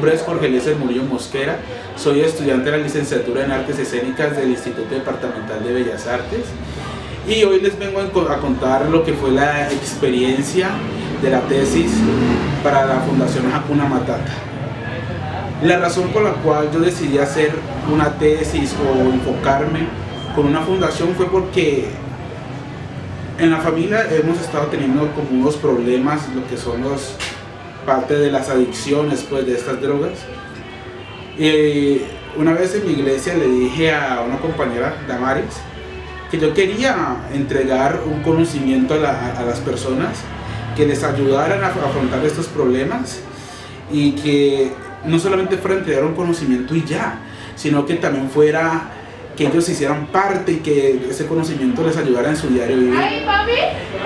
nombre es Jorge Eliezer Murillo Mosquera, soy estudiante de la licenciatura en Artes Escénicas del Instituto Departamental de Bellas Artes y hoy les vengo a contar lo que fue la experiencia de la tesis para la Fundación Hakuna Matata. La razón por la cual yo decidí hacer una tesis o enfocarme con una fundación fue porque en la familia hemos estado teniendo como unos problemas, lo que son parte de las adicciones pues, de estas drogas. Una vez en mi iglesia le dije a una compañera, Damaris, que yo quería entregar un conocimiento a las personas que les ayudaran a afrontar estos problemas y que no solamente fuera entregar un conocimiento y ya, sino que también fuera que ellos hicieran parte y que ese conocimiento les ayudara en su diario vivir.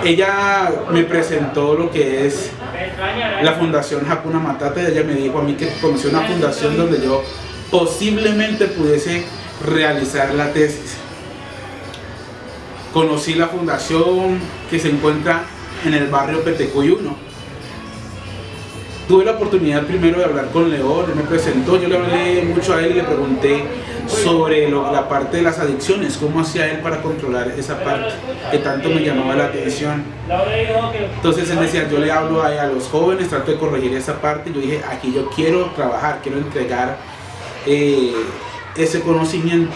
Ella me presentó lo que es la Fundación Hakuna Matata y ella me dijo a mí que conoció una fundación donde yo posiblemente pudiese realizar la tesis. Conocí la fundación que se encuentra en el barrio Petecoy 1. Tuve la oportunidad primero de hablar con León, él me presentó, yo le hablé mucho a él y le pregunté sobre la parte de las adicciones, cómo hacía él para controlar esa parte que tanto me llamaba la atención. Entonces él decía, yo le hablo a los jóvenes, trato de corregir esa parte, yo dije, aquí yo quiero trabajar, quiero entregar ese conocimiento.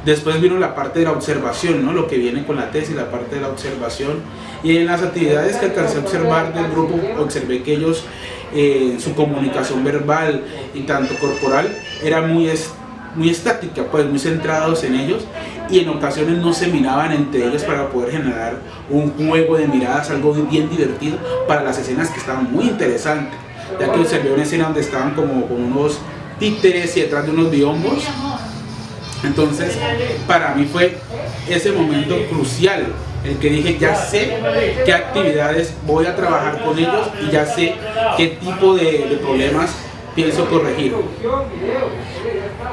Después vino la parte de la observación, ¿no? Lo que viene con la tesis, la parte de la observación. Y en las actividades que alcancé a observar del grupo, observé que ellos, su comunicación verbal y tanto corporal, era muy estática, pues muy centrados en ellos. Y en ocasiones no se miraban entre ellos para poder generar un juego de miradas, algo bien divertido para las escenas que estaban muy interesantes. Ya que observé una escena donde estaban como con unos títeres y detrás de unos biombos. Entonces, para mí fue ese momento crucial, el que dije, ya sé qué actividades voy a trabajar con ellos y ya sé qué tipo de problemas pienso corregir.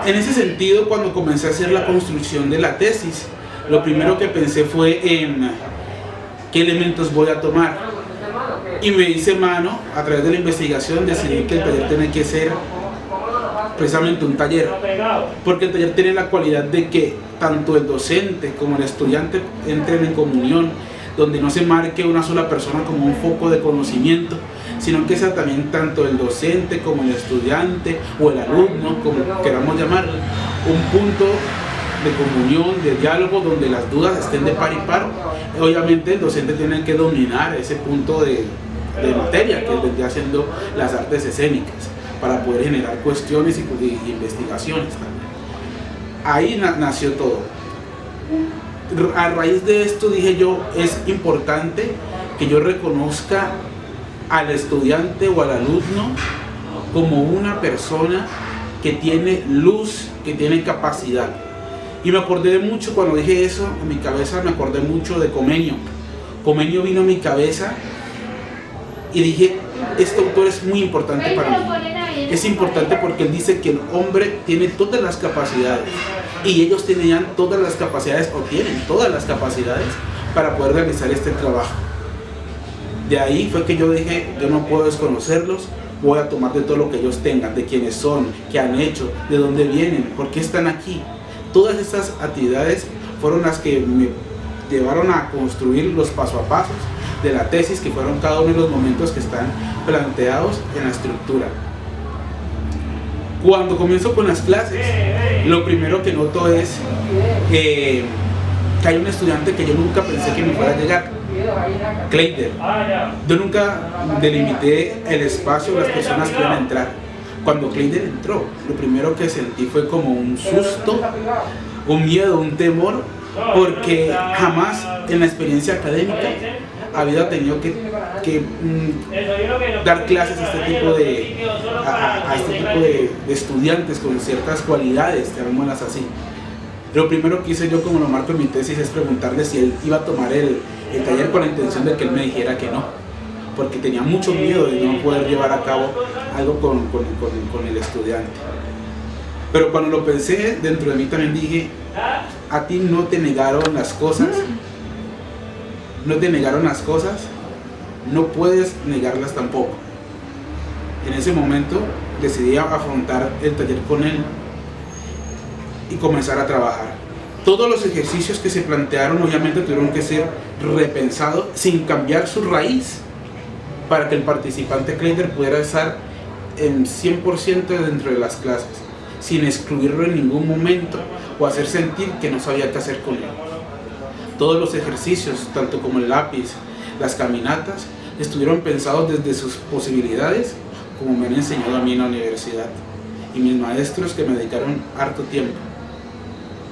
En ese sentido, cuando comencé a hacer la construcción de la tesis, lo primero que pensé fue en qué elementos voy a tomar. Y me hice mano, a través de la investigación, decidí que el taller tenía que ser precisamente un taller, porque el taller tiene la cualidad de que tanto el docente como el estudiante entren en comunión, donde no se marque una sola persona como un foco de conocimiento, sino que sea también tanto el docente como el estudiante o el alumno, como queramos llamarlo, un punto de comunión, de diálogo, donde las dudas estén de par y par. Obviamente el docente tiene que dominar ese punto de materia que vendría siendo las artes escénicas, para poder generar cuestiones y investigaciones también. Ahí nació todo. A raíz de esto dije yo, es importante que yo reconozca al estudiante o al alumno como una persona que tiene luz, que tiene capacidad. Y me acordé de mucho cuando dije eso, en mi cabeza me acordé mucho de Comenio. Comenio vino a mi cabeza y dije, este autor es muy importante para mí. Es importante porque él dice que el hombre tiene todas las capacidades y ellos tenían todas las capacidades o tienen todas las capacidades para poder realizar este trabajo. De ahí fue que yo dije, yo no puedo desconocerlos, voy a tomar de todo lo que ellos tengan, de quiénes son, qué han hecho, de dónde vienen, por qué están aquí. Todas estas actividades fueron las que me llevaron a construir los paso a pasos de la tesis, que fueron cada uno de los momentos que están planteados en la estructura. Cuando comienzo con las clases, lo primero que noto es que hay un estudiante que yo nunca pensé que me fuera a llegar, Kleider. Yo nunca delimité el espacio de las personas que iban a entrar. Cuando Kleider entró, lo primero que sentí fue como un susto, un miedo, un temor, porque jamás en la experiencia académica había tenido que dar clases a este tipo de estudiantes con ciertas cualidades, llamémoslas así. Lo primero que hice yo, como lo marco en mi tesis, es preguntarle si él iba a tomar el taller con la intención de que él me dijera que no, porque tenía mucho miedo de no poder llevar a cabo algo con el estudiante. Pero cuando lo pensé, dentro de mí también dije, a ti no te negaron las cosas, no te negaron las cosas, no puedes negarlas tampoco. en ese momento decidí afrontar el taller con él y comenzar a trabajar. Todos los ejercicios que se plantearon obviamente tuvieron que ser repensados sin cambiar su raíz para que el participante Kleider pudiera estar en 100% dentro de las clases, sin excluirlo en ningún momento o hacer sentir que no sabía qué hacer con él. Todos los ejercicios, tanto como el lápiz, las caminatas, estuvieron pensados desde sus posibilidades, como me han enseñado a mí en la universidad y mis maestros que me dedicaron harto tiempo.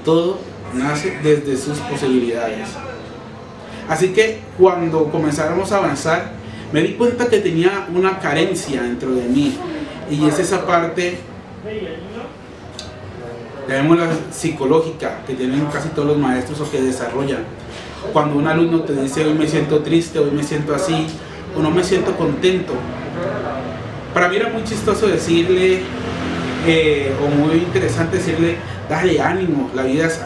Todo nace desde sus posibilidades. Así que cuando comenzáramos a avanzar, me di cuenta que tenía una carencia dentro de mí, y es esa parte, llamémosla psicológica, que tienen casi todos los maestros o que desarrollan. Cuando un alumno te dice hoy me siento triste, hoy me siento así, o no me siento contento. Para mí era muy chistoso decirle, o muy interesante decirle, dale ánimo, la vida es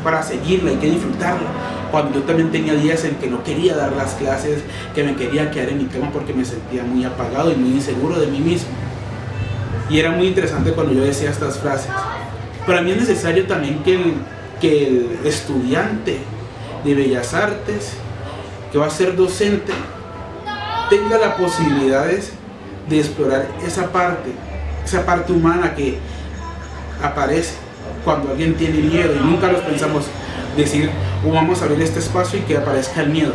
para seguirla, hay que disfrutarla. Cuando yo también tenía días en que no quería dar las clases, que me quería quedar en mi cama porque me sentía muy apagado y muy inseguro de mí mismo. Y era muy interesante cuando yo decía estas frases. Para mí es necesario también que el estudiante de Bellas Artes, que va a ser docente, tenga las posibilidades de explorar esa parte humana que aparece cuando alguien tiene miedo, y nunca los pensamos decir, vamos a abrir este espacio y que aparezca el miedo.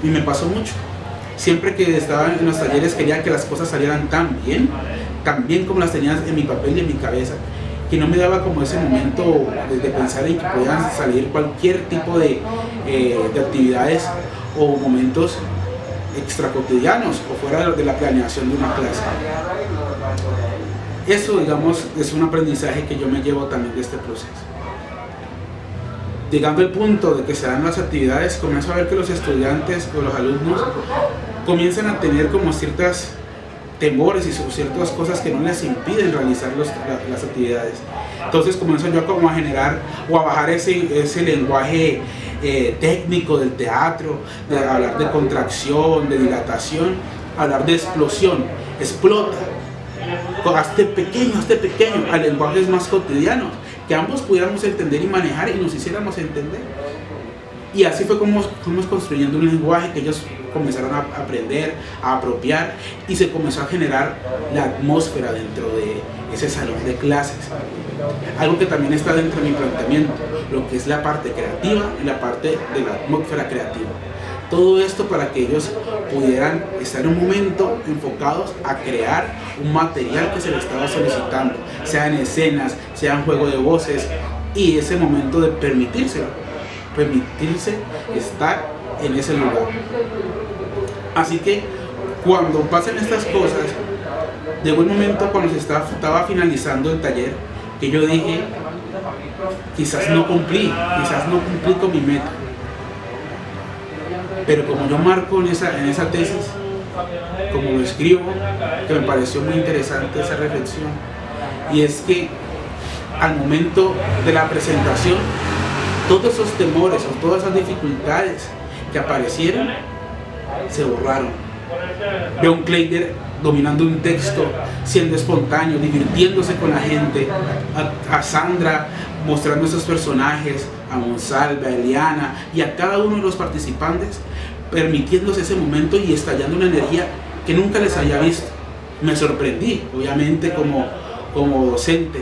Y me pasó mucho. Siempre que estaba en los talleres quería que las cosas salieran tan bien como las tenía en mi papel y en mi cabeza, que no me daba como ese momento de pensar en que podían salir cualquier tipo de actividades o momentos extracotidianos o fuera de la planeación de una clase. Eso, digamos, es un aprendizaje que yo me llevo también de este proceso. Llegando al punto de que se dan las actividades, comienzo a ver que los estudiantes o los alumnos comienzan a tener como ciertos temores y ciertas cosas que no les impiden realizar las actividades. Entonces comienzo yo como a generar o a bajar ese lenguaje técnico del teatro, de hablar de contracción, de dilatación, hablar de explosión, explota, hazte pequeño, a lenguajes más cotidianos, que ambos pudiéramos entender y manejar y nos hiciéramos entender. Y así fue como fuimos construyendo un lenguaje que ellos comenzaron a aprender, a apropiar, y se comenzó a generar la atmósfera dentro de ese salón de clases. Algo que también está dentro de mi planteamiento, lo que es la parte creativa y la parte de la atmósfera creativa. Todo esto para que ellos pudieran estar en un momento enfocados a crear un material que se les estaba solicitando, sean escenas, sean juego de voces, y ese momento de permitirse estar en ese lugar. Así que cuando pasan estas cosas, llegó el momento cuando se estaba finalizando el taller, que yo dije, quizás no cumplí con mi meta. Pero como yo marco en esa tesis, como lo escribo, que me pareció muy interesante esa reflexión, y es que al momento de la presentación, todos esos temores o todas esas dificultades que aparecieron se borraron. Veo un Kleider dominando un texto, siendo espontáneo, divirtiéndose con la gente, a Sandra mostrando esos personajes, a Monsalve, a Eliana y a cada uno de los participantes, permitiéndose ese momento y estallando una energía que nunca les había visto. Me sorprendí, obviamente, como docente,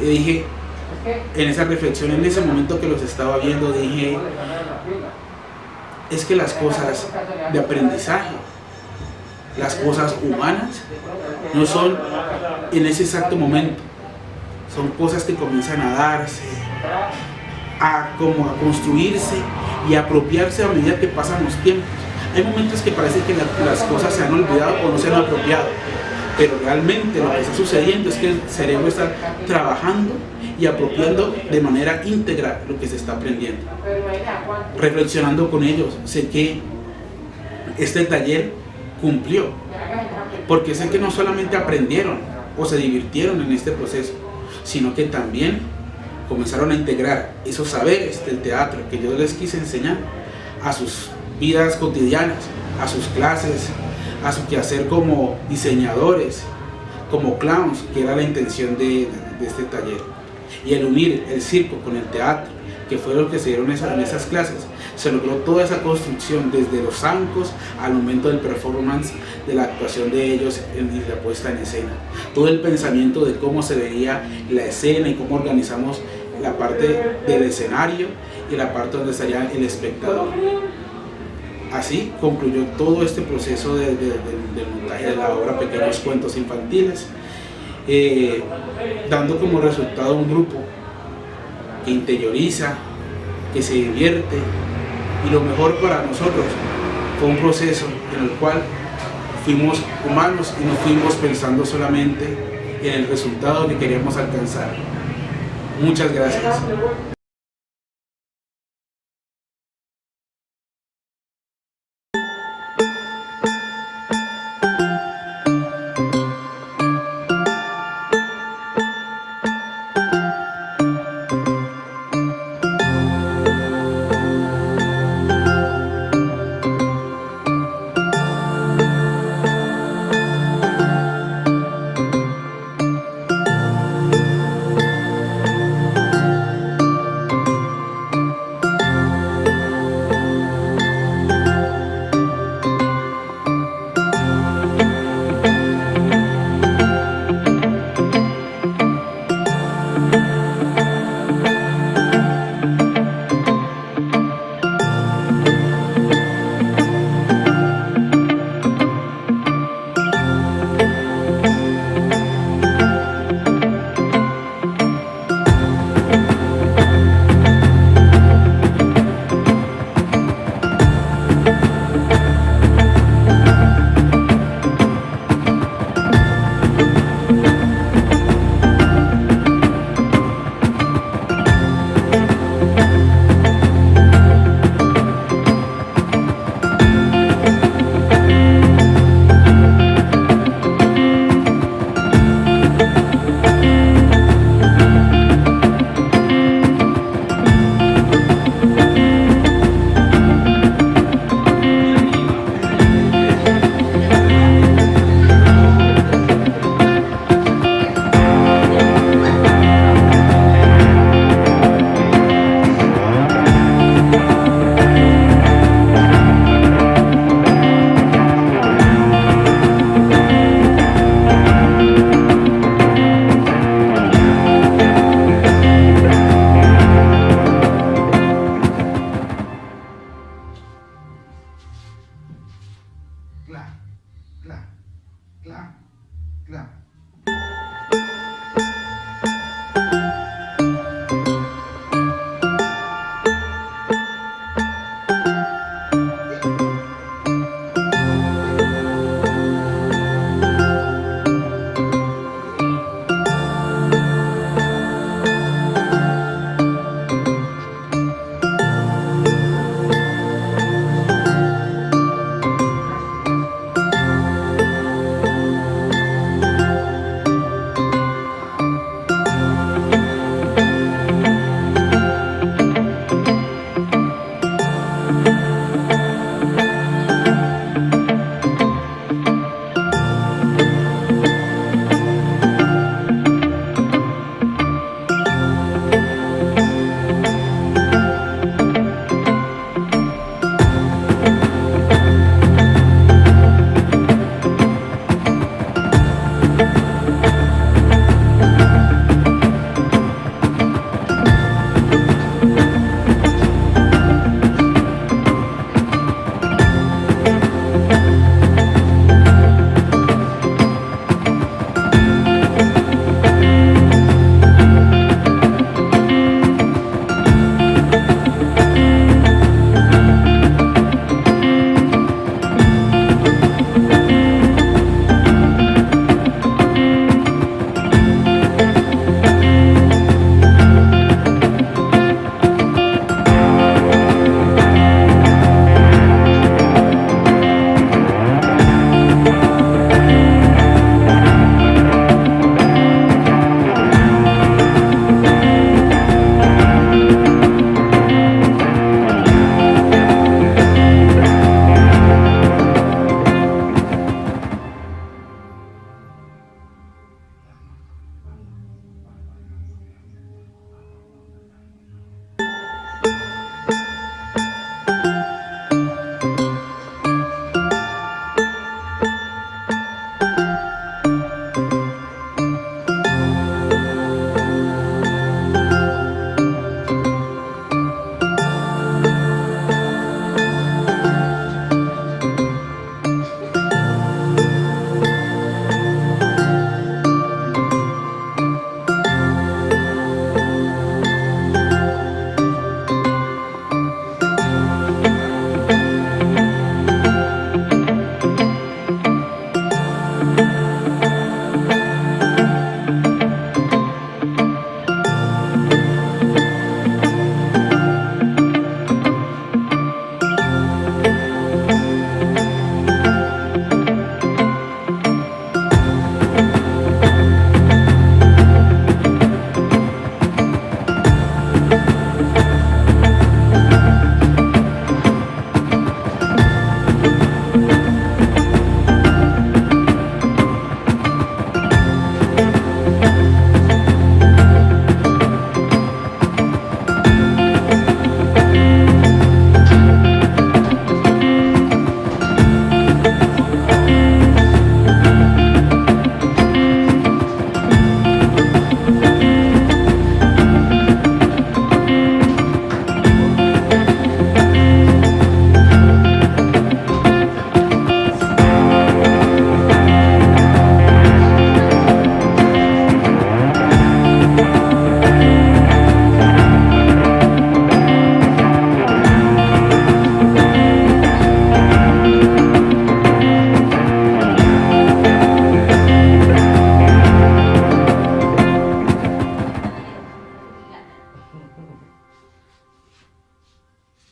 y dije, en esa reflexión, en ese momento que los estaba viendo, dije, es que las cosas de aprendizaje, las cosas humanas, no son en ese exacto momento, son cosas que comienzan a darse, a construirse y a apropiarse a medida que pasan los tiempos. Hay momentos que parece que las cosas se han olvidado o no se han apropiado, pero realmente lo que está sucediendo es que el cerebro está trabajando y apropiando de manera íntegra lo que se está aprendiendo. Reflexionando con ellos, sé que este taller cumplió, porque sé que no solamente aprendieron o se divirtieron en este proceso, sino que también comenzaron a integrar esos saberes del teatro que yo les quise enseñar a sus vidas cotidianas, a sus clases, a su quehacer como diseñadores, como clowns, que era la intención de este taller. Y el unir el circo con el teatro, que fue lo que se dieron en esas clases, se logró toda esa construcción desde los zancos al momento del performance, de la actuación de ellos y la puesta en escena. Todo el pensamiento de cómo se veía la escena y cómo organizamos la parte del escenario y la parte donde estaría el espectador. Así concluyó todo este proceso del montaje de la obra Pequeños Cuentos Infantiles, dando como resultado un grupo que interioriza, que se divierte, y lo mejor para nosotros fue un proceso en el cual fuimos humanos y no fuimos pensando solamente en el resultado que queríamos alcanzar. Muchas gracias.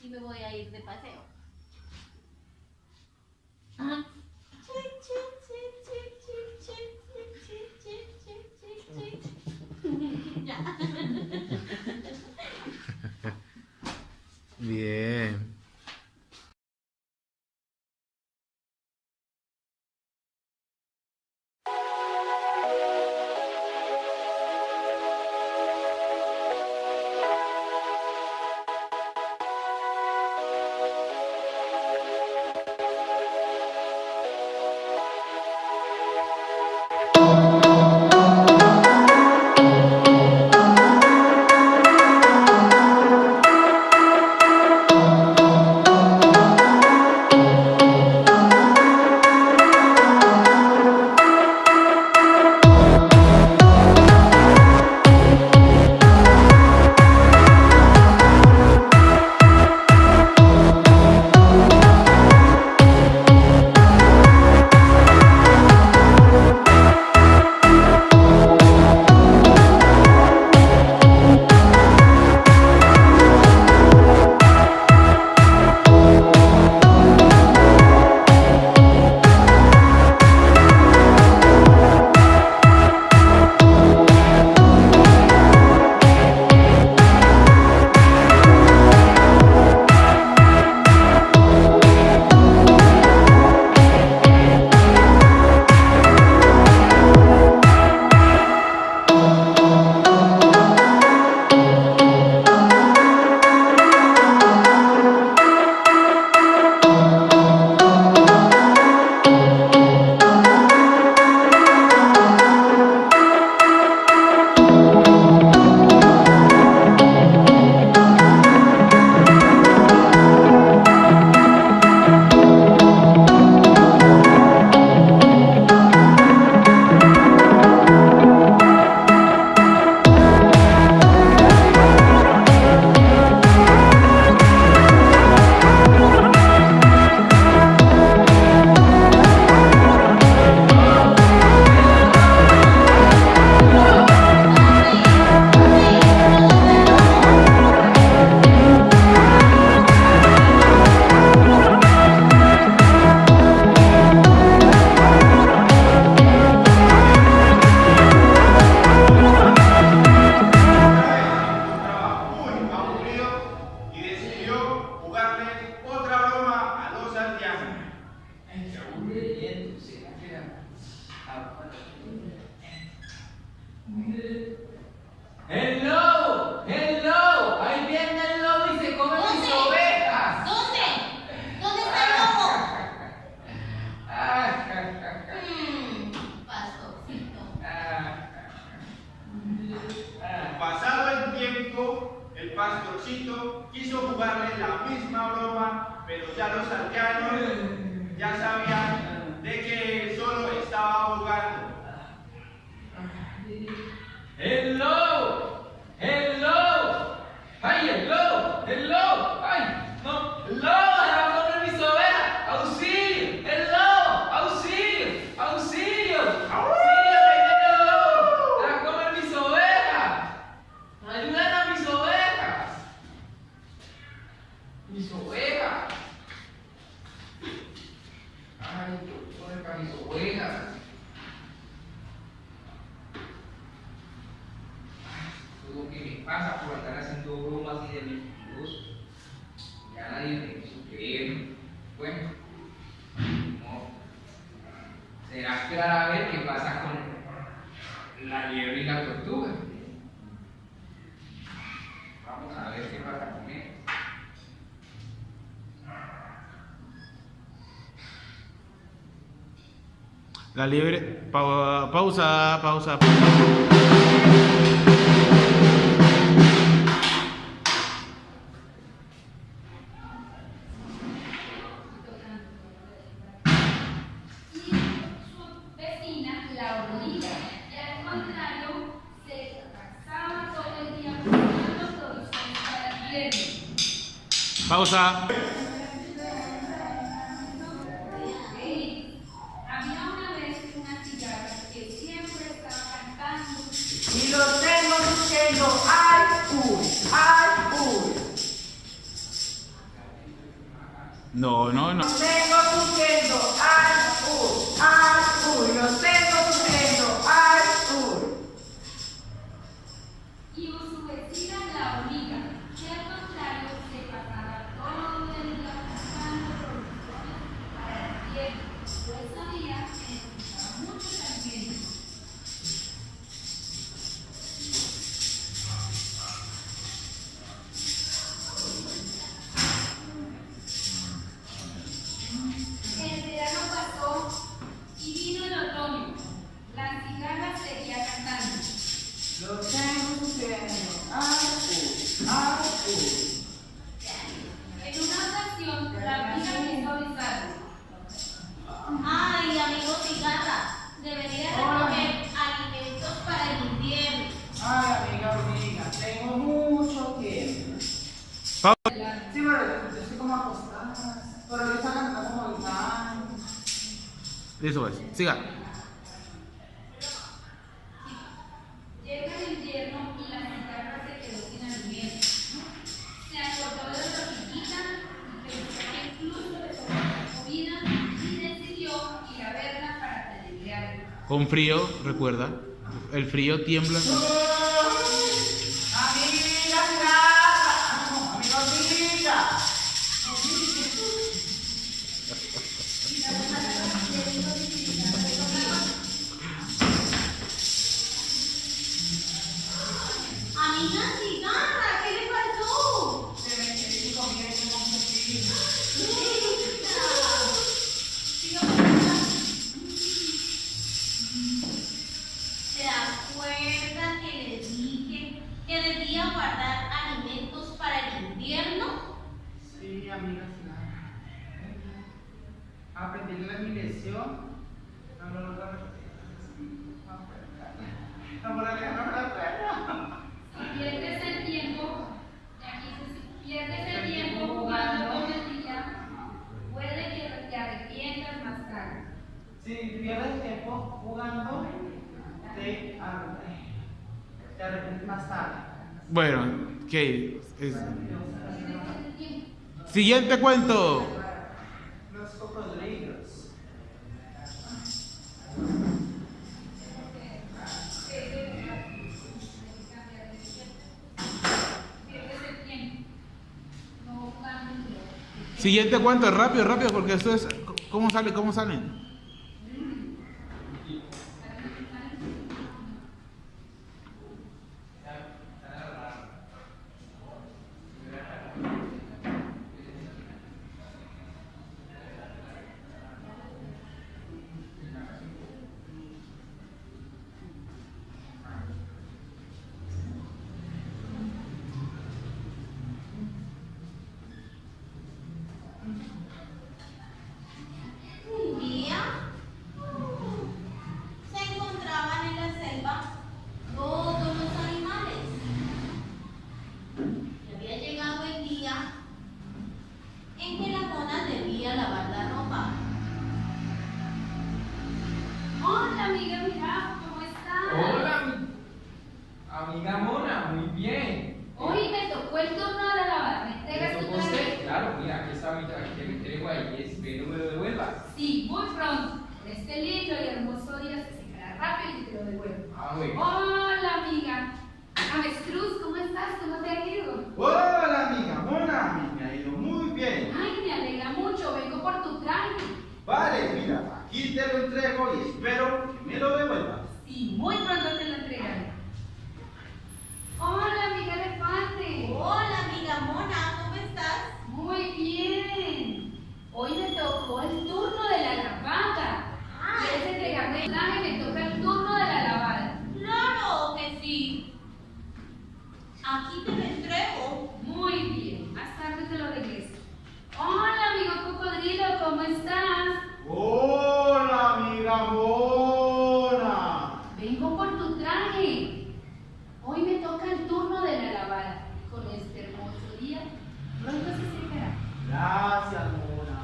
y me voy a ir de paseo. Ya. Bien. ¡El lobo! ¡El lobo! ¡Ahí viene el lobo y se come mis ovejas! ¿Dónde? ¿Dónde está el lobo? Pastorcito. Pasado el tiempo, el pastorcito quiso jugarle la misma broma, pero ya los aldeanos ya sabían de que solo estaba jugando. ¡El lobo! ¡El lobo! ¡Ay, el lobo! ¡El lobo! ¡Ay! ¡No! ¡El lobo! ¡Se va a comer mis ovejas! ¡Auxilio! ¡El lobo! ¡Auxilio! ¡Auxilio! ¡Auxilio! ¡Ahí viene el lobo! ¡Se va a comer mis ovejas! ¡Ayuden a mis ovejas! ¡Mis ovejas! ¡Ay, ¿dónde están mis ovejas? Lo que me pasa por estar haciendo bromas y de mentiroso. Ya nadie me quiso creer. Bueno, no. Será esperar a ver qué pasa con la liebre y la tortuga. Vamos a ver qué pasa con él. La liebre. Pausa. Vecina, la hormiga, y al contrario, se pasaba todo el día buscando provisiones para el invierno. Pausa. Había una vez una cigarra que siempre estaba cantando. Y los tengo diciendo, ¡ay, uy! ¡Ay, uy! No, no, no. Los tengo sufriendo al sur, los tengo sufriendo al sur. Y su vecina la hormiga, que al contrario se pasaba todo el día buscando soluciones para el tiempo, pues sabía que necesitaba mucho también. El verano pasó y vino el otoño. La cigala seguía cantando. Los tengo sufriendo al sur. En una ocasión, la amiga quiso avisarle. Ay, amigo cigarra, debería recoger alimentos para el invierno. Ay, amiga, tengo mucho tiempo. Pau- Sí, pero yo estoy como acostada. Pero yo estaba cantando como gritando. Eso es. Siga. Llega el invierno y la cigarra se quedó sin alimento. Se acordó de la hormiguita y pensó que incluso le tomaba comida y decidió ir a verla para pedirle algo. Con frío, recuerda. El frío tiembla. Amiga cigarra, ¿qué le pasó? Se me quedé sin comida y tengo mucho frío. ¿Se acuerdan que les dije que debía guardar alimentos para el invierno? Sí, amiga, sí. Aprendí mi lección. No me la recuerdo. Si pierdes el tiempo, si pierdes el tiempo jugando todo el día, puede que te arrepientas más tarde. Si pierdes tiempo jugando, te arrepientes más tarde. Bueno, ¿qué? Siguiente cuento. Los cocodrilos. Pierdes el tiempo, no jugando. Siguiente cuento, rápido, rápido, porque esto es. ¿Cómo sale? ¿Cómo salen? Un día se encontraban en la selva todos los animales. Y había llegado el día en que la mona debía lavar la ropa. Hola amiga, mira, ¿cómo estás? Hola, amiga mona, muy bien. Hoy me tocó el turno de la lavada. ¿Me entregas ¿Te tu tocó usted? traje? Claro, mira, aquí está mi traje que me entrego ahí, espero me lo devuelvas. Sí, muy pronto. Este lindo y hermoso día se secará rápido y te lo devuelvo. Ah, bueno. Hola amiga. Avestruz, ¿cómo estás? ¿Cómo te ha ido? Hola amiga mona, me ha ido muy bien. Ay, me alegra mucho. Vengo por tu traje. Vale, mira, aquí te lo entrego y espero que me lo devuelvas. Sí, muy pronto te lo entregaré. Hola amiga elefante. Hola, amiga mona, ¿cómo estás? Muy bien. Hoy me tocó el turno de la lavada. ¿Quieres entregarme el traje? Me toca el turno de la lavada. Claro que sí. Aquí te lo entrego. Muy bien. Más tarde te lo regreso. Hola amigo cocodrilo, ¿cómo estás? Hola amiga mona. Vengo por tu traje. Hoy me toca el turno de la lavada. Con este hermoso día, pronto se secará. Gracias mona.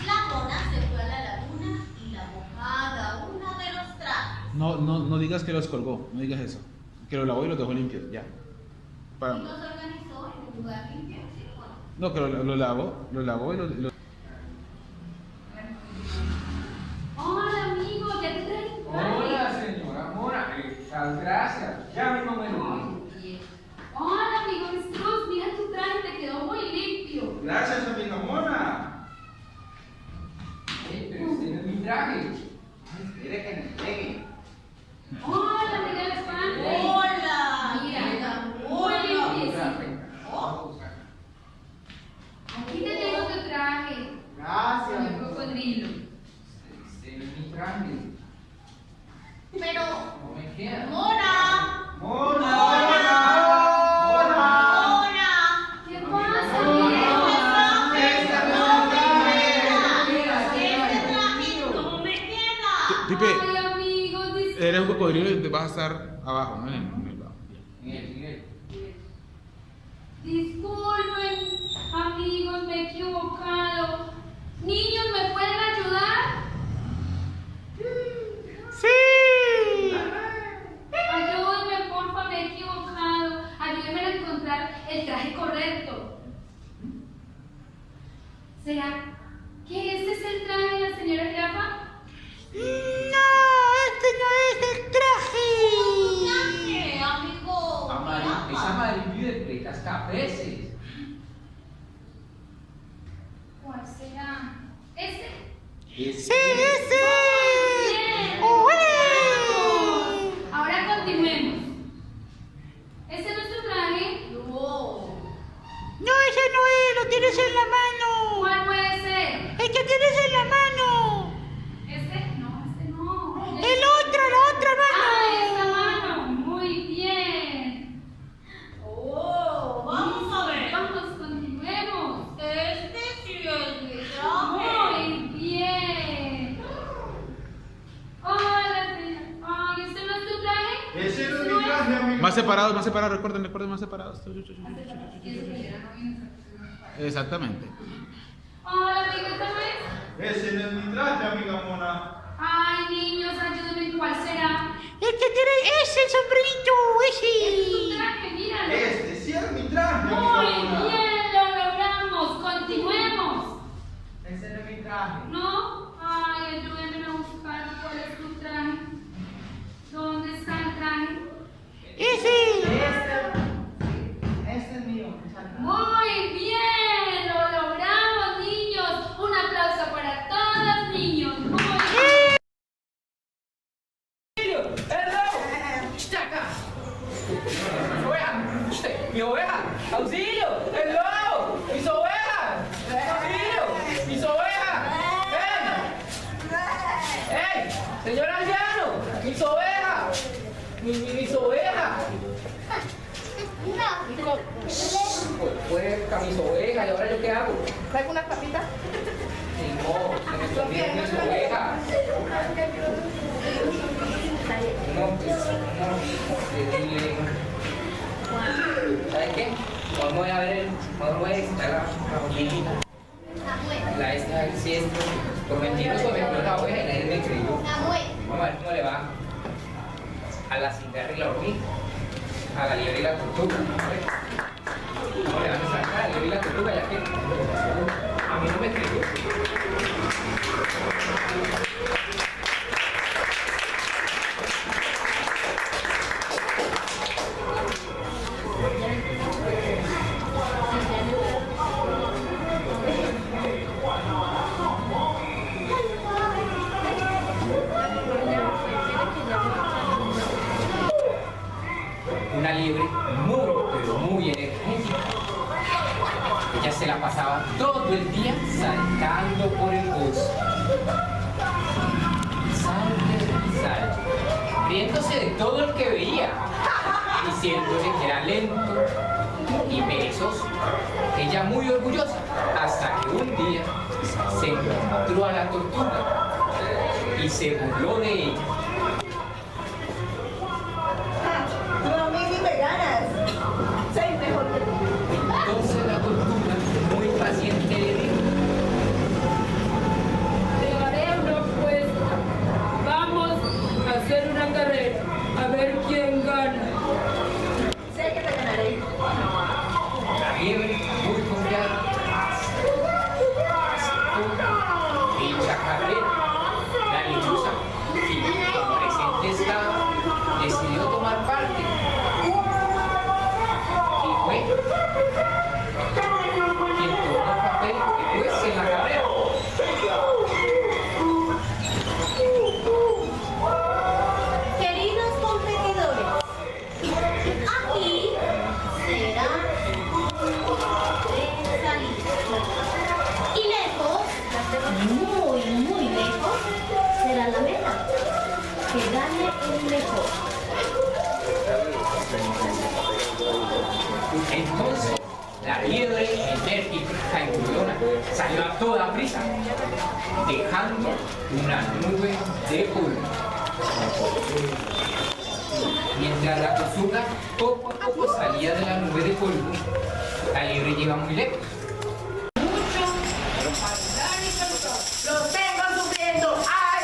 La mona se fue a la laguna y lavó cada uno de los trajes. No digas que los colgó, no digas eso. Que los lavó y los dejó limpios, ya. Y Para. los organizó en un lugar limpio y circular. No, que lo lavó y lo... Hola, amigo, ya te traje un traje. Hola, señora Mora. Muchas gracias. Ya mismo me lo pongo. Hola, amigo Struz, mira tu traje, te quedó muy limpio. Gracias, amiga Mona. Pero ese no es mi traje. Espere que me entregue. Hola, amiga Elefante. Hola. Mira, muy Hola. limpiecito. Oh. Aquí te tengo tu traje. Gracias. Mi cocodrilo. Ese no es mi traje. Pero, No me queda. Mora. Mona. Mora. ¿Qué pasa, Este amigo? traje no me queda. Pipe, Ay, amigo, disculpa. eres un cocodrilo y te vas a estar abajo, ¿no? En el lado. Miguel. Disculpen, amigos, me he equivocado. Niños, ¿me pueden ayudar? ¡Sí! Ayúdenme, porfa, me he equivocado. Ayúdenme a encontrar el traje correcto. ¿Será que este es el traje de la señora Jirafa? No, este no es el traje. ¿Qué, amigo? Es amarillo de pretas cafeses. ¿Cuál será? ¿Este? Sí, ese. Bien. ¡Ué! Ahora continuemos. ¿Este es nuestro traje? No. No, ese no es, lo tienes en la mano. ¿Cuál puede ser? El que tienes en la mano. ¿Este? No, este no. La otra ¡Ah, esta mano. mano! Muy bien. Oh, vamos a ver. Vamos, continuemos. Este sí es mi traje. Muy bien. Hola, señora. Ay, ¿este no es tu traje? Ese no es mi traje, amiga. Más separados, recuerden, más separados. Exactamente. Hola, amigo, ¿esta no es? Ese no es mi traje, amiga Mona. Ay, niños, ayúdenme, ¿cuál será? El que tiene ese sombrerito, Es tu ese. traje, míralo. Este sí es mi traje, amiga Muy Mona. bien, lo logramos. Continuemos. Ese no es mi traje. ¿No? Ay, ayúdenme a buscar cuál es tu traje. ¿Dónde está el traje? Ese. Este es mío. Muy bien, lo logramos, niños. Un aplauso para todos los niños. Muy bien. ¡Mi oveja! ¡Auxilio! ¡El lobo! ¡Mis ovejas! ¡Auxilio! ¡Mis ovejas! ¡Ey! ¡Ey! ¡Señor anciano! ¡Mis ovejas! ¡Mis ovejas! Puerca, mis ovejas, ¿y ahora yo qué hago? ¿Traigo unas papitas? Sí, no, se me escondieron mis ovejas. No, pues, ¿sabes qué? Vamos a ver vamos a visitar la bolita. La esta, si es por mentiroso me explotó la oveja y nadie me creyó. Vamos a ver cómo le va a la cigarra y la hormiga, a la liebre y la tortuga. ¿Cómo le van a sacar a la liebre y la tortuga? Ya que a mí no me creyó. Una liebre pero muy energética. Ella se la pasaba todo el día saltando por el bosque. Salte y salte, riéndose de todo el que veía, diciéndole que era lento y perezoso. Ella muy orgullosa, hasta que un día se encontró a la tortuga y se burló de ella. No, a mí ni me ganas. Soy mejor que tú. Entonces la tortuga, muy paciente, le dijo: Te haré una apuesta. Vamos a hacer una carrera. A ver quién gana. Sé que te ganaré. la liebre, muy confiada, La liebre, enérgica y curiosa, salió a toda prisa, dejando una nube de polvo. Mientras la tortuga poco a poco salía de la nube de polvo, la liebre llega muy lejos. Lo tengo sufriendo, ay,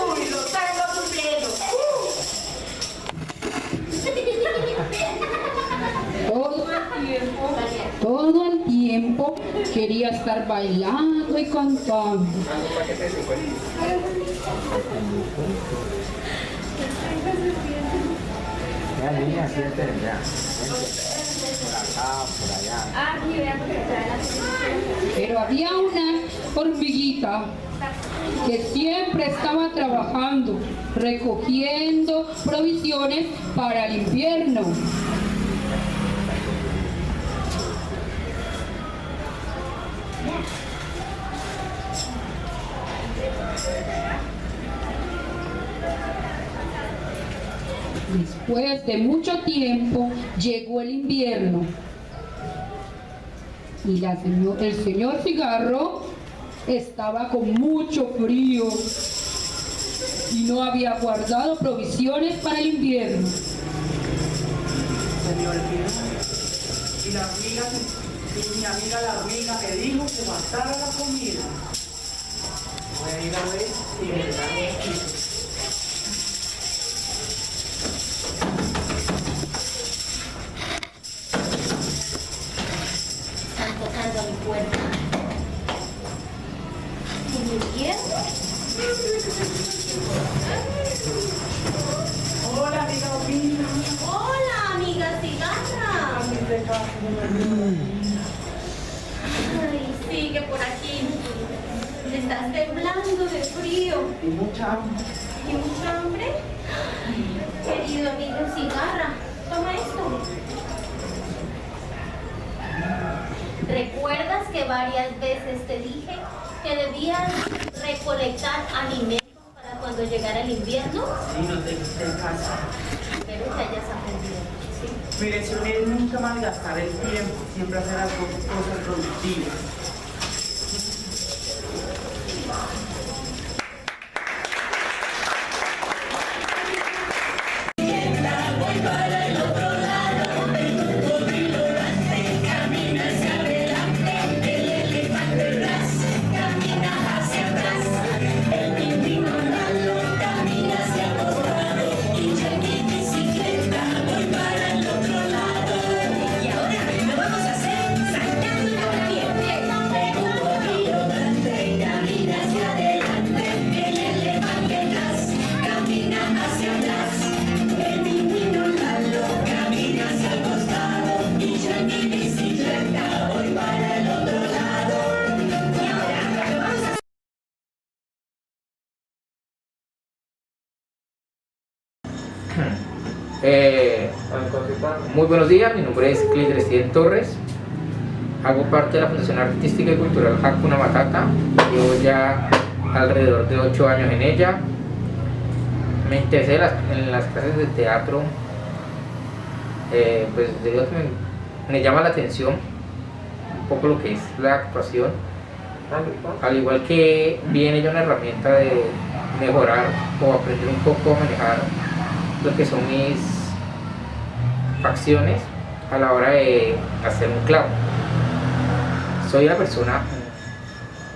uy, lo tengo sufriendo. Todo el tiempo quería estar bailando y cantando. Ya, niña, siéntate ya. Por acá, por allá. Pero había una hormiguita que siempre estaba trabajando, recogiendo provisiones para el invierno. Después de mucho tiempo llegó el invierno y el señor Cigarro estaba con mucho frío y no había guardado provisiones para el invierno. Se me olvidó. Y la hormiga, y mi amiga la hormiga me dijo que guardara la comida. Voy a ir a ver si me dan un poquito. Están tocando a mi puerta. ¿En el invierno? Hola, amiga hormiga. Hola, amiga cigarra. Ay, sigue por aquí. Estás temblando de frío. Y mucha hambre. ¿Y mucha hambre? Querido amigo cigarra, toma esto. ¿Recuerdas que varias veces te dije que debías recolectar alimentos para cuando llegara el invierno? Sí, no te quité en casa. Espero que hayas aprendido. ¿Sí? Mi lección es nunca malgastar el tiempo, siempre hacer las cosas productivas. Muy buenos días, mi nombre es Clidresiden Torres, hago parte de la Fundación Artística y Cultural Hakuna Matata, llevo ya alrededor de 8 años en ella. Me interesé en las clases de teatro, pues debido a que me llama la atención un poco lo que es la actuación, al igual que viene ella una herramienta de mejorar o aprender un poco a manejar lo que son mis facciones a la hora de hacer un clavo. Soy una persona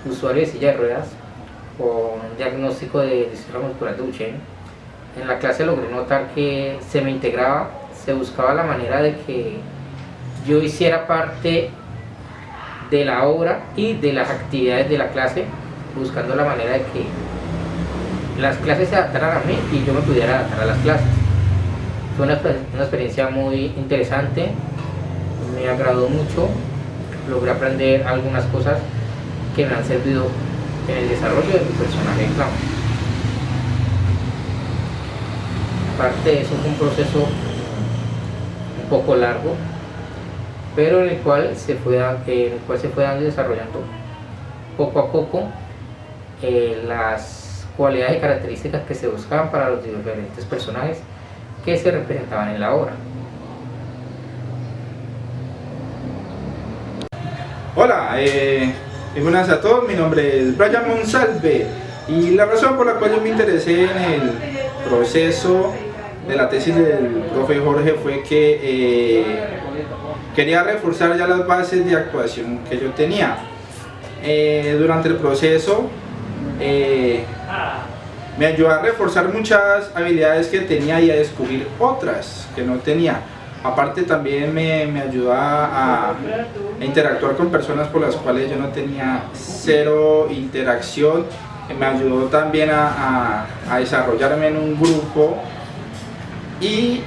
usuario de silla de ruedas con diagnóstico de disfunción muscular de Duchenne. En la clase logré notar que se me integraba, se buscaba la manera de que yo hiciera parte de la obra y de las actividades de la clase, buscando la manera de que las clases se adaptaran a mí y yo me pudiera adaptar a las clases. Fue una experiencia muy interesante, me agradó mucho, logré aprender algunas cosas que me han servido en el desarrollo de mi personaje de clown. Aparte de eso, fue un proceso un poco largo, pero en el cual se fue dando y desarrollando poco a poco las cualidades y características que se buscaban para los diferentes personajes que se representaban en la obra. Hola, muy buenas a todos, mi nombre es Brian Monsalve y la razón por la cual yo me interesé en el proceso de la tesis del profe Jorge fue que quería reforzar ya las bases de actuación que yo tenía. Durante el proceso me ayudó a reforzar muchas habilidades que tenía y a descubrir otras que no tenía. Aparte también me ayudó a interactuar con personas por las cuales yo no tenía cero interacción. Me ayudó también a desarrollarme en un grupo y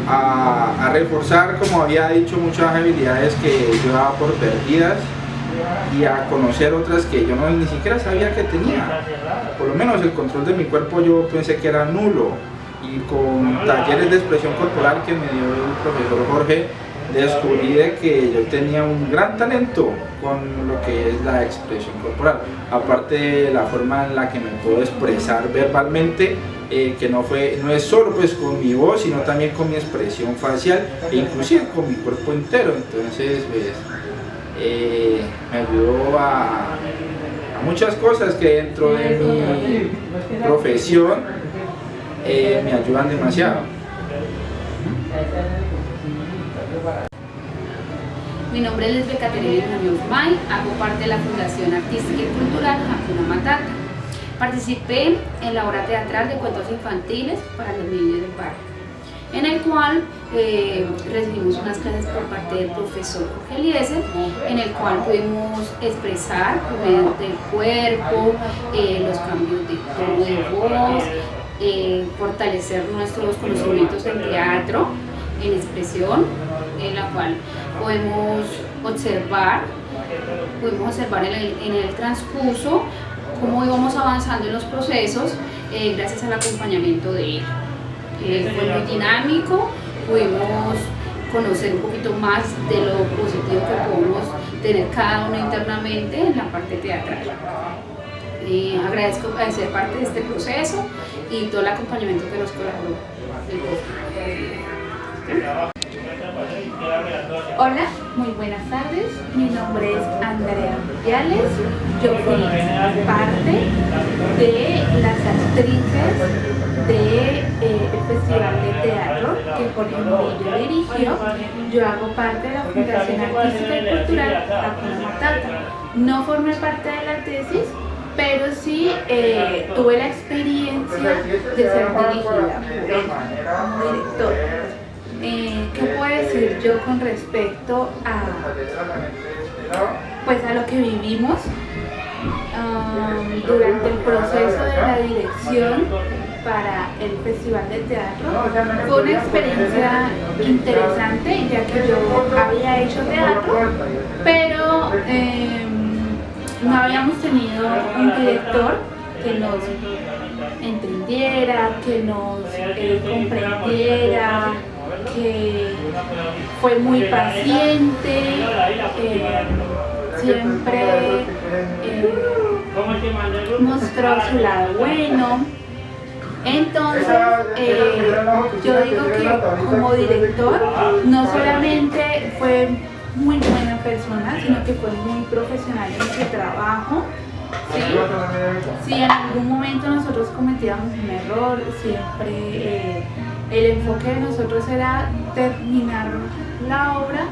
a reforzar, como había dicho, muchas habilidades que yo daba por perdidas y a conocer otras que yo ni siquiera sabía que tenía. Por lo menos el control de mi cuerpo yo pensé que era nulo. Y con talleres de expresión corporal que me dio el profesor Jorge, descubrí de que yo tenía un gran talento con lo que es la expresión corporal. Aparte de la forma en la que me puedo expresar verbalmente, que no es solo pues con mi voz, sino también con mi expresión facial e inclusive con mi cuerpo entero. Entonces pues, me ayudó a muchas cosas que dentro de mi profesión me ayudan demasiado. Mi nombre es Lesbe Caterina Muñoz May, hago parte de la Fundación Artística y Cultural Hakuna Matata. Participé en la obra teatral de cuentos infantiles para los niños del barrio, en el cual recibimos unas clases por parte del profesor Jorge Eliezer, en el cual pudimos expresar mediante el cuerpo, los cambios de tono de voz, fortalecer nuestros conocimientos en teatro, en expresión, en la cual podemos observar en el transcurso cómo íbamos avanzando en los procesos gracias al acompañamiento de él. Fue muy dinámico, pudimos conocer un poquito más de lo positivo que podemos tener cada uno internamente en la parte teatral. Agradezco de ser parte de este proceso y todo el acompañamiento que nos colaboró. Hola, muy buenas tardes. Mi nombre es Andrea Viales. Yo fui parte de las actrices del Festival de Teatro que Jorge Murillo dirigió. Yo hago parte de la Fundación Artística y Cultural Hakuna Matata. No formé parte de la tesis, pero sí tuve la experiencia de ser dirigida por él como director. ¿Qué puedo decir yo con respecto a lo que vivimos durante el proceso de la dirección para el Festival de Teatro? Fue una experiencia interesante, ya que yo había hecho teatro, pero no habíamos tenido un director que nos entendiera, que nos comprendiera, que fue muy paciente, siempre mostró su lado bueno. Entonces, yo digo que como director no solamente fue muy buena persona, sino que fue muy profesional en su trabajo. Si en algún momento nosotros cometíamos un error, siempre el enfoque de nosotros era terminar la obra,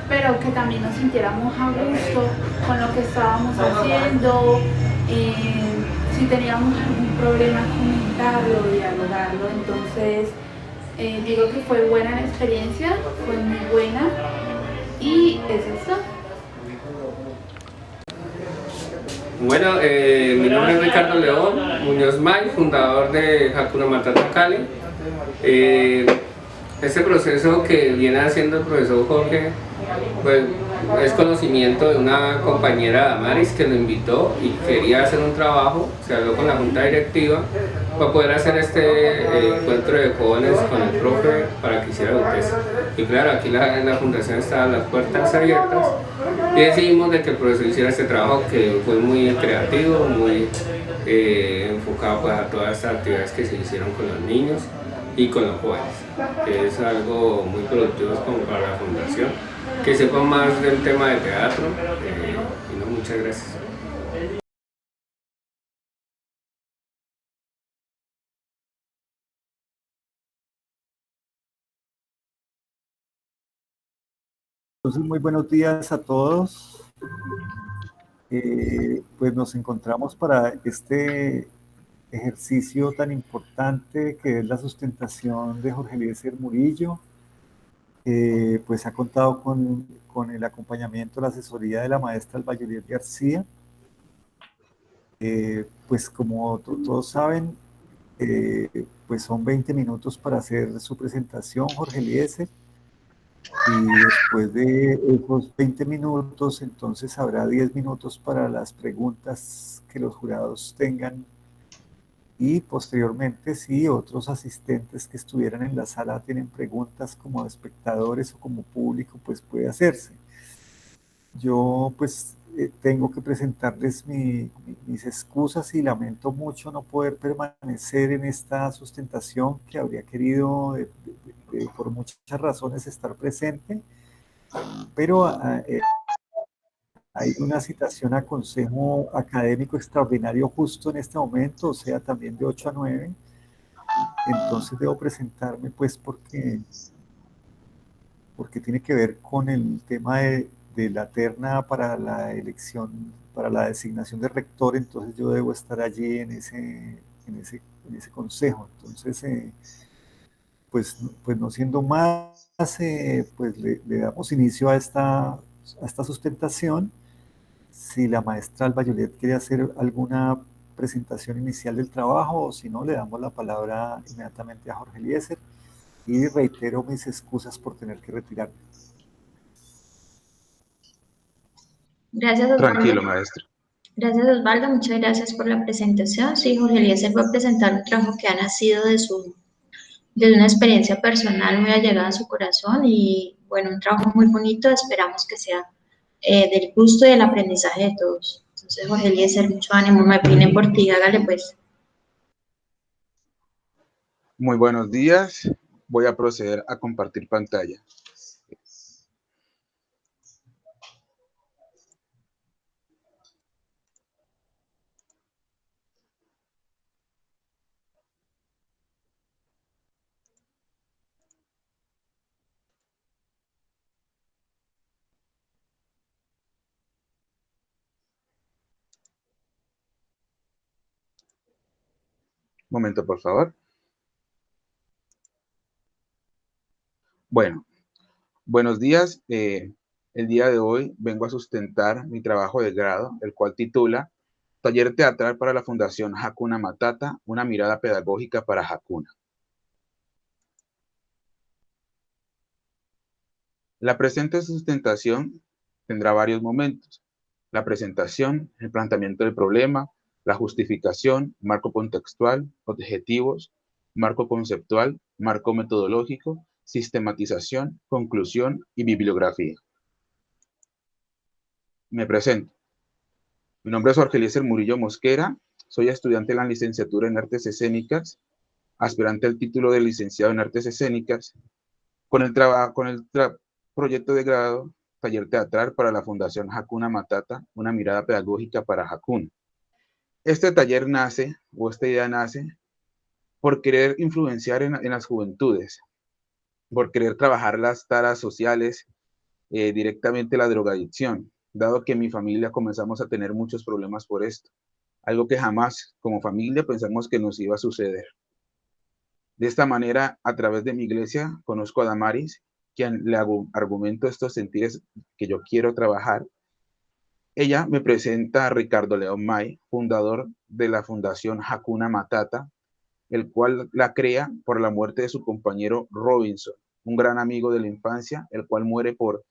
pero que también nos sintiéramos a gusto con lo que estábamos haciendo. Si teníamos algún problema, comentarlo, dialogarlo. Entonces digo que fue buena la experiencia, fue muy buena, y eso es todo. Bueno, mi nombre es Ricardo León Muñoz May, fundador de Hakuna Matata Cali. Este proceso que viene haciendo el profesor Jorge, pues es conocimiento de una compañera, Damaris, que lo invitó y quería hacer un trabajo. Se habló con la junta directiva para poder hacer este encuentro de jóvenes con el profe para que hiciera la tesis. Y claro, aquí en la fundación estaban las puertas abiertas y decidimos de que el profesor hiciera este trabajo, que fue muy creativo, muy enfocado pues, a todas estas actividades que se hicieron con los niños y con los jóvenes, que es algo muy productivo como para la fundación, que sepan más del tema de teatro. Y no, muchas gracias. Entonces, muy buenos días a todos. Pues nos encontramos para este ejercicio tan importante que es la sustentación de Jorge Eliezer Murillo. Pues ha contado con el acompañamiento, la asesoría de la maestra Alba Juliet García. Pues como todos saben, pues son 20 minutos para hacer su presentación, Jorge Eliezer. Y después de esos 20 minutos, entonces habrá 10 minutos para las preguntas que los jurados tengan. Y posteriormente, si otros asistentes que estuvieran en la sala tienen preguntas como espectadores o como público, pues puede hacerse. Yo pues tengo que presentarles mis excusas y lamento mucho no poder permanecer en esta sustentación que habría querido por muchas razones estar presente, pero hay una citación a consejo académico extraordinario justo en este momento, o sea, también de 8 a 9, entonces debo presentarme pues porque tiene que ver con el tema de la terna para la elección, para la designación de rector, entonces yo debo estar allí en ese consejo. Entonces, pues no siendo más, pues le damos inicio a esta sustentación. Si la maestra Alba Juliet quiere hacer alguna presentación inicial del trabajo, o si no, le damos la palabra inmediatamente a Jorge Eliezer, y reitero mis excusas por tener que retirarme. Gracias, Osvaldo. Tranquilo, maestro. Gracias, Osvaldo. Muchas gracias por la presentación. Sí, Jorge Eliezer va a presentar un trabajo que ha nacido de una experiencia personal muy allegada a su corazón y, bueno, un trabajo muy bonito. Esperamos que sea del gusto y del aprendizaje de todos. Entonces, Jorge Eliezer, mucho ánimo. Me vine por ti. Hágale, pues. Muy buenos días. Voy a proceder a compartir pantalla. Un momento, por favor. Bueno, buenos días. El día de hoy vengo a sustentar mi trabajo de grado, el cual titula Taller Teatral para la Fundación Hakuna Matata, una mirada pedagógica para Hakuna. La presente sustentación tendrá varios momentos. La presentación, el planteamiento del problema, la justificación, marco contextual, objetivos, marco conceptual, marco metodológico, sistematización, conclusión y bibliografía. Me presento. Mi nombre es Jorge Eliezer Murillo Mosquera, soy estudiante de la licenciatura en Artes Escénicas, aspirante al título de licenciado en Artes Escénicas, con el proyecto de grado Taller Teatral para la Fundación Hakuna Matata, una mirada pedagógica para Hakuna. Este taller nace, o esta idea nace, por querer influenciar en las juventudes, por querer trabajar las taras sociales, directamente la drogadicción, dado que en mi familia comenzamos a tener muchos problemas por esto, algo que jamás como familia pensamos que nos iba a suceder. De esta manera, a través de mi iglesia, conozco a Damaris, quien le argumento estos sentires que yo quiero trabajar. Ella me presenta a Ricardo León May, fundador de la Fundación Hakuna Matata, el cual la crea por la muerte de su compañero Robinson, un gran amigo de la infancia, el cual muere por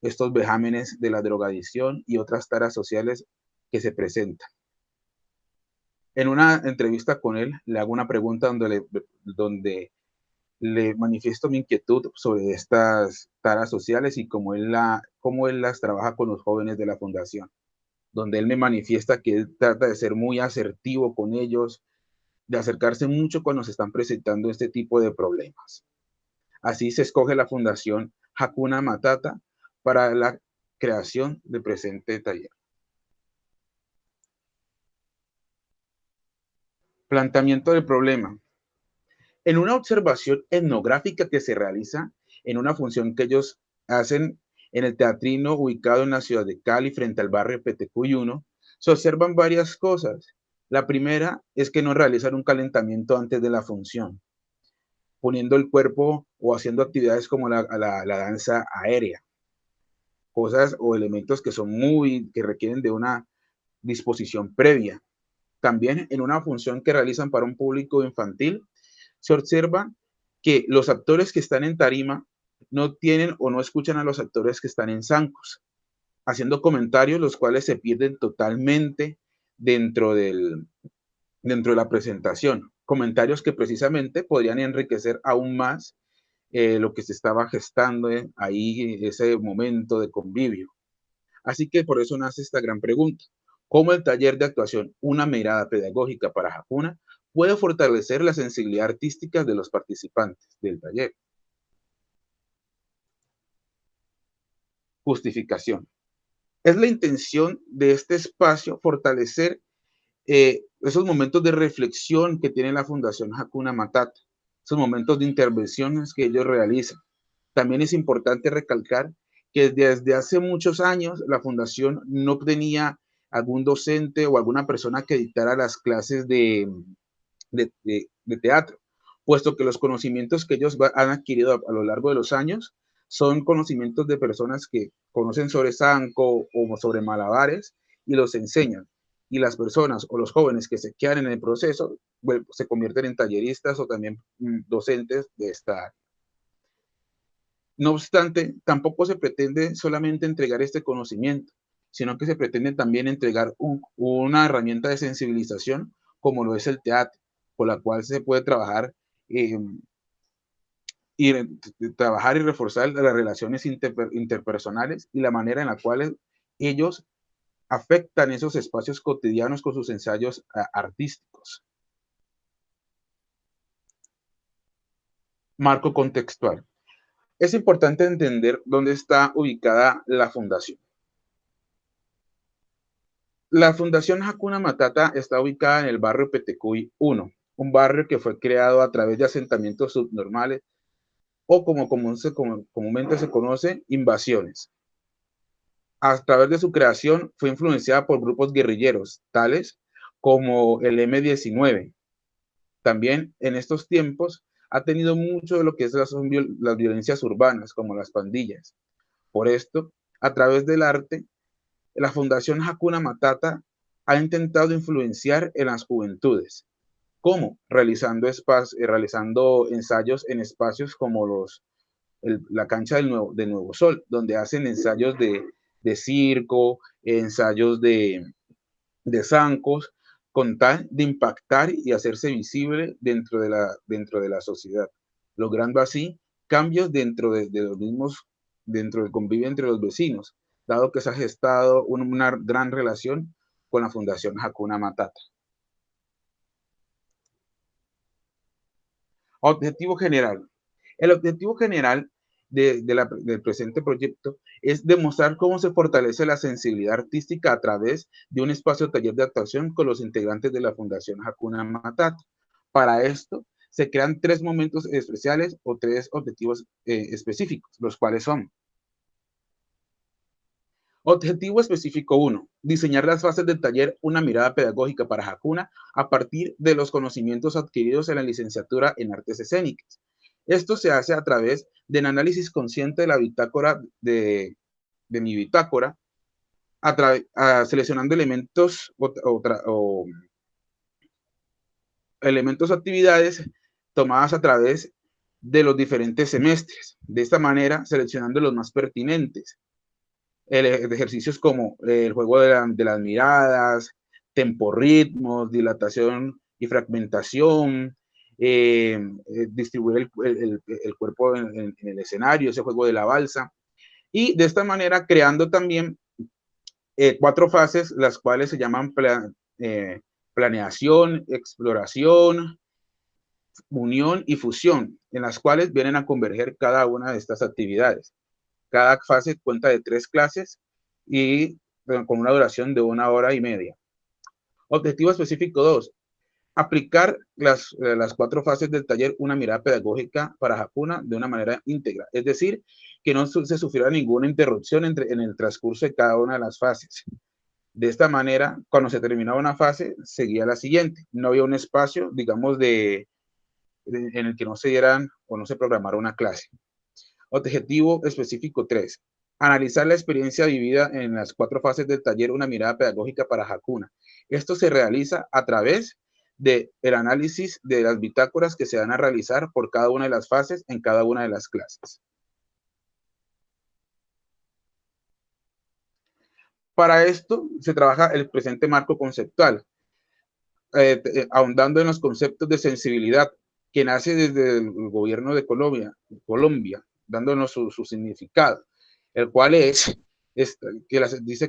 estos vejámenes de la drogadicción y otras taras sociales que se presentan. En una entrevista con él, le hago una pregunta donde le manifiesto mi inquietud sobre estas taras sociales y cómo él las trabaja con los jóvenes de la fundación, donde él me manifiesta que él trata de ser muy asertivo con ellos, de acercarse mucho cuando se están presentando este tipo de problemas. Así se escoge la Fundación Hakuna Matata para la creación del presente taller. Planteamiento del problema. En una observación etnográfica que se realiza en una función que ellos hacen en el teatrino ubicado en la ciudad de Cali frente al barrio Petecuy 1, se observan varias cosas. La primera es que no realizan un calentamiento antes de la función, poniendo el cuerpo o haciendo actividades como la danza aérea, cosas o elementos que que requieren de una disposición previa. También en una función que realizan para un público infantil, se observa que los actores que están en tarima no tienen o no escuchan a los actores que están en zancos, haciendo comentarios los cuales se pierden totalmente dentro de la presentación. Comentarios que precisamente podrían enriquecer aún más lo que se estaba gestando ahí, ese momento de convivio. Así que por eso nace esta gran pregunta. ¿Cómo el taller de actuación, una mirada pedagógica para Hakuna, puede fortalecer la sensibilidad artística de los participantes del taller? Justificación. Es la intención de este espacio fortalecer esos momentos de reflexión que tiene la Fundación Hakuna Matata, esos momentos de intervenciones que ellos realizan. También es importante recalcar que desde hace muchos años la Fundación no tenía algún docente o alguna persona que dictara las clases de teatro, puesto que los conocimientos que ellos han adquirido a lo largo de los años son conocimientos de personas que conocen sobre zanco o sobre malabares y los enseñan. Y las personas o los jóvenes que se quedan en el proceso, bueno, se convierten en talleristas o también docentes de esta área. No obstante, tampoco se pretende solamente entregar este conocimiento, sino que se pretende también entregar una herramienta de sensibilización como lo es el teatro, con la cual se puede trabajar y reforzar las relaciones interpersonales y la manera en la cual ellos afectan esos espacios cotidianos con sus ensayos artísticos. Marco contextual. Es importante entender dónde está ubicada la fundación. La Fundación Hakuna Matata está ubicada en el barrio Petecuy 1, un barrio que fue creado a través de asentamientos subnormales o como comúnmente se conoce, invasiones. A través de su creación fue influenciada por grupos guerrilleros, tales como el M-19. También en estos tiempos ha tenido mucho de lo que es las violencias urbanas, como las pandillas. Por esto, a través del arte, la Fundación Hakuna Matata ha intentado influenciar en las juventudes. ¿Cómo? Realizando ensayos en espacios como la cancha del Nuevo Sol, donde hacen ensayos de circo, ensayos de zancos, con tal de impactar y hacerse visible dentro de la sociedad, logrando así cambios dentro del convivio entre los vecinos, dado que se ha gestado una gran relación con la Fundación Hakuna Matata. Objetivo general. El objetivo general del presente proyecto es demostrar cómo se fortalece la sensibilidad artística a través de un espacio taller de actuación con los integrantes de la Fundación Hakuna Matata. Para esto, se crean 3 momentos especiales o 3 objetivos específicos, los cuales son: Objetivo específico 1. Diseñar las fases del taller Una mirada pedagógica para Hakuna a partir de los conocimientos adquiridos en la licenciatura en Artes Escénicas. Esto se hace a través del análisis consciente de la bitácora de mi bitácora, seleccionando elementos elementos o actividades tomadas a través de los diferentes semestres. De esta manera, seleccionando los más pertinentes. Ejercicios como el juego de las miradas, temporritmos, dilatación y fragmentación, distribuir el cuerpo en el escenario, ese juego de la balsa, y de esta manera creando también 4 fases, las cuales se llaman planeación, exploración, unión y fusión, en las cuales vienen a converger cada una de estas actividades. Cada fase cuenta de 3 clases y con una duración de 1 hora y media. Objetivo específico 2. Aplicar las 4 fases del taller una mirada pedagógica para Hakuna de una manera íntegra. Es decir, que no se sufriera ninguna interrupción en el transcurso de cada una de las fases. De esta manera, cuando se terminaba una fase, seguía la siguiente. No había un espacio, digamos, en el que no se dieran o no se programara una clase. Objetivo específico 3. Analizar la experiencia vivida en las 4 fases del taller, una mirada pedagógica para Hakuna. Esto se realiza a través del análisis de las bitácoras que se van a realizar por cada una de las fases en cada una de las clases. Para esto se trabaja el presente marco conceptual, ahondando en los conceptos de sensibilidad que nace desde el gobierno de Colombia, dándonos su significado, el cual dice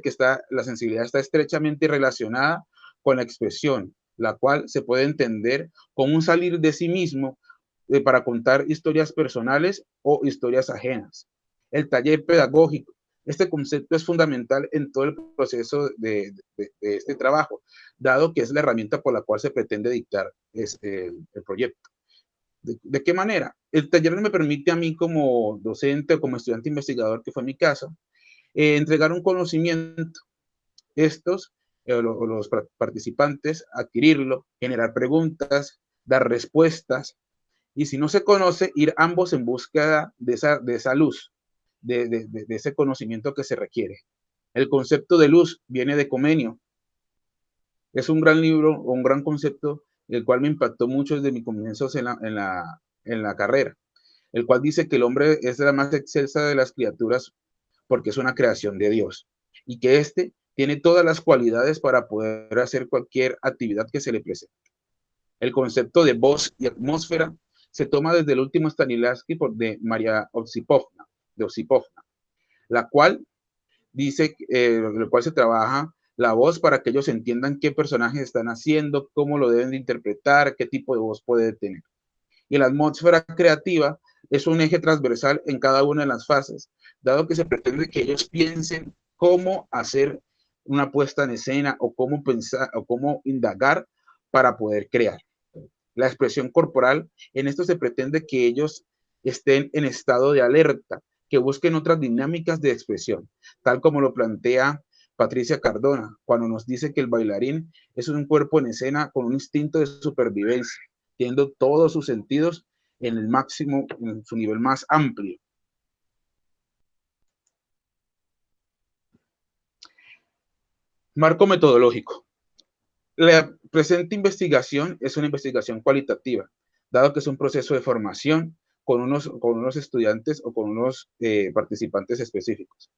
que la sensibilidad está estrechamente relacionada con la expresión, la cual se puede entender como un salir de sí mismo para contar historias personales o historias ajenas. El taller pedagógico. Este concepto es fundamental en todo el proceso de este trabajo, dado que es la herramienta por la cual se pretende dictar el proyecto. ¿De qué manera? El taller me permite a mí como docente o como estudiante investigador, que fue mi caso, entregar un conocimiento. Los participantes, adquirirlo, generar preguntas, dar respuestas, y si no se conoce, ir ambos en búsqueda de esa luz, de ese conocimiento que se requiere. El concepto de luz viene de Comenio. Es un gran libro o un gran concepto, el cual me impactó mucho desde mis comienzos en la carrera, el cual dice que el hombre es la más excelsa de las criaturas porque es una creación de Dios, y que éste tiene todas las cualidades para poder hacer cualquier actividad que se le presente. El concepto de voz y atmósfera se toma desde el último Stanislavski de María Osipovna, la cual dice, lo cual se trabaja la voz para que ellos entiendan qué personajes están haciendo, cómo lo deben de interpretar, qué tipo de voz puede tener. Y la atmósfera creativa es un eje transversal en cada una de las fases, dado que se pretende que ellos piensen cómo hacer una puesta en escena o cómo pensar o cómo indagar para poder crear. La expresión corporal, en esto se pretende que ellos estén en estado de alerta, que busquen otras dinámicas de expresión, tal como lo plantea Patricia Cardona, cuando nos dice que el bailarín es un cuerpo en escena con un instinto de supervivencia, teniendo todos sus sentidos en el máximo, en su nivel más amplio. Marco metodológico. La presente investigación es una investigación cualitativa, dado que es un proceso de formación con unos estudiantes o con unos participantes específicos.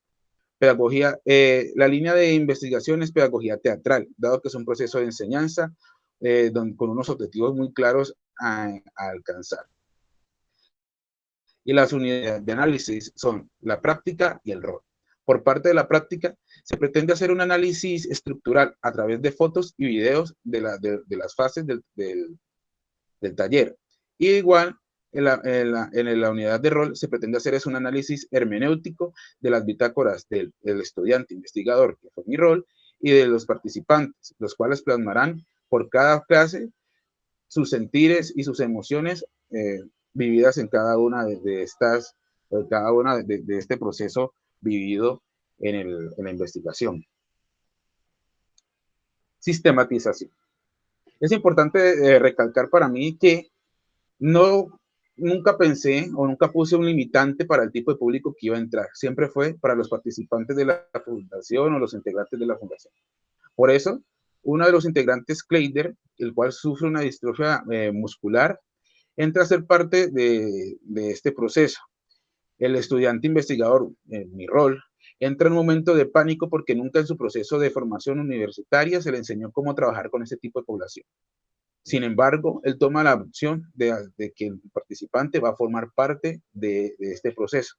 Pedagogía, la línea de investigación es pedagogía teatral, dado que es un proceso de enseñanza con unos objetivos muy claros a alcanzar. Y las unidades de análisis son la práctica y el rol. Por parte de la práctica, se pretende hacer un análisis estructural a través de fotos y videos de las fases del taller. Y igual, en la unidad de rol, se pretende hacer un análisis hermenéutico de las bitácoras del estudiante investigador, que fue mi rol, y de los participantes, los cuales plasmarán por cada clase sus sentires y sus emociones vividas en cada una de este proceso vivido en la investigación. Sistematización. Es importante recalcar para mí que nunca pensé o nunca puse un limitante para el tipo de público que iba a entrar. Siempre fue para los participantes de la fundación o los integrantes de la fundación. Por eso, uno de los integrantes, Kleider, el cual sufre una distrofia muscular, entra a ser parte de este proceso. El estudiante investigador, en mi rol, entra en un momento de pánico porque nunca en su proceso de formación universitaria se le enseñó cómo trabajar con ese tipo de población. Sin embargo, él toma la opción de que el participante va a formar parte de este proceso.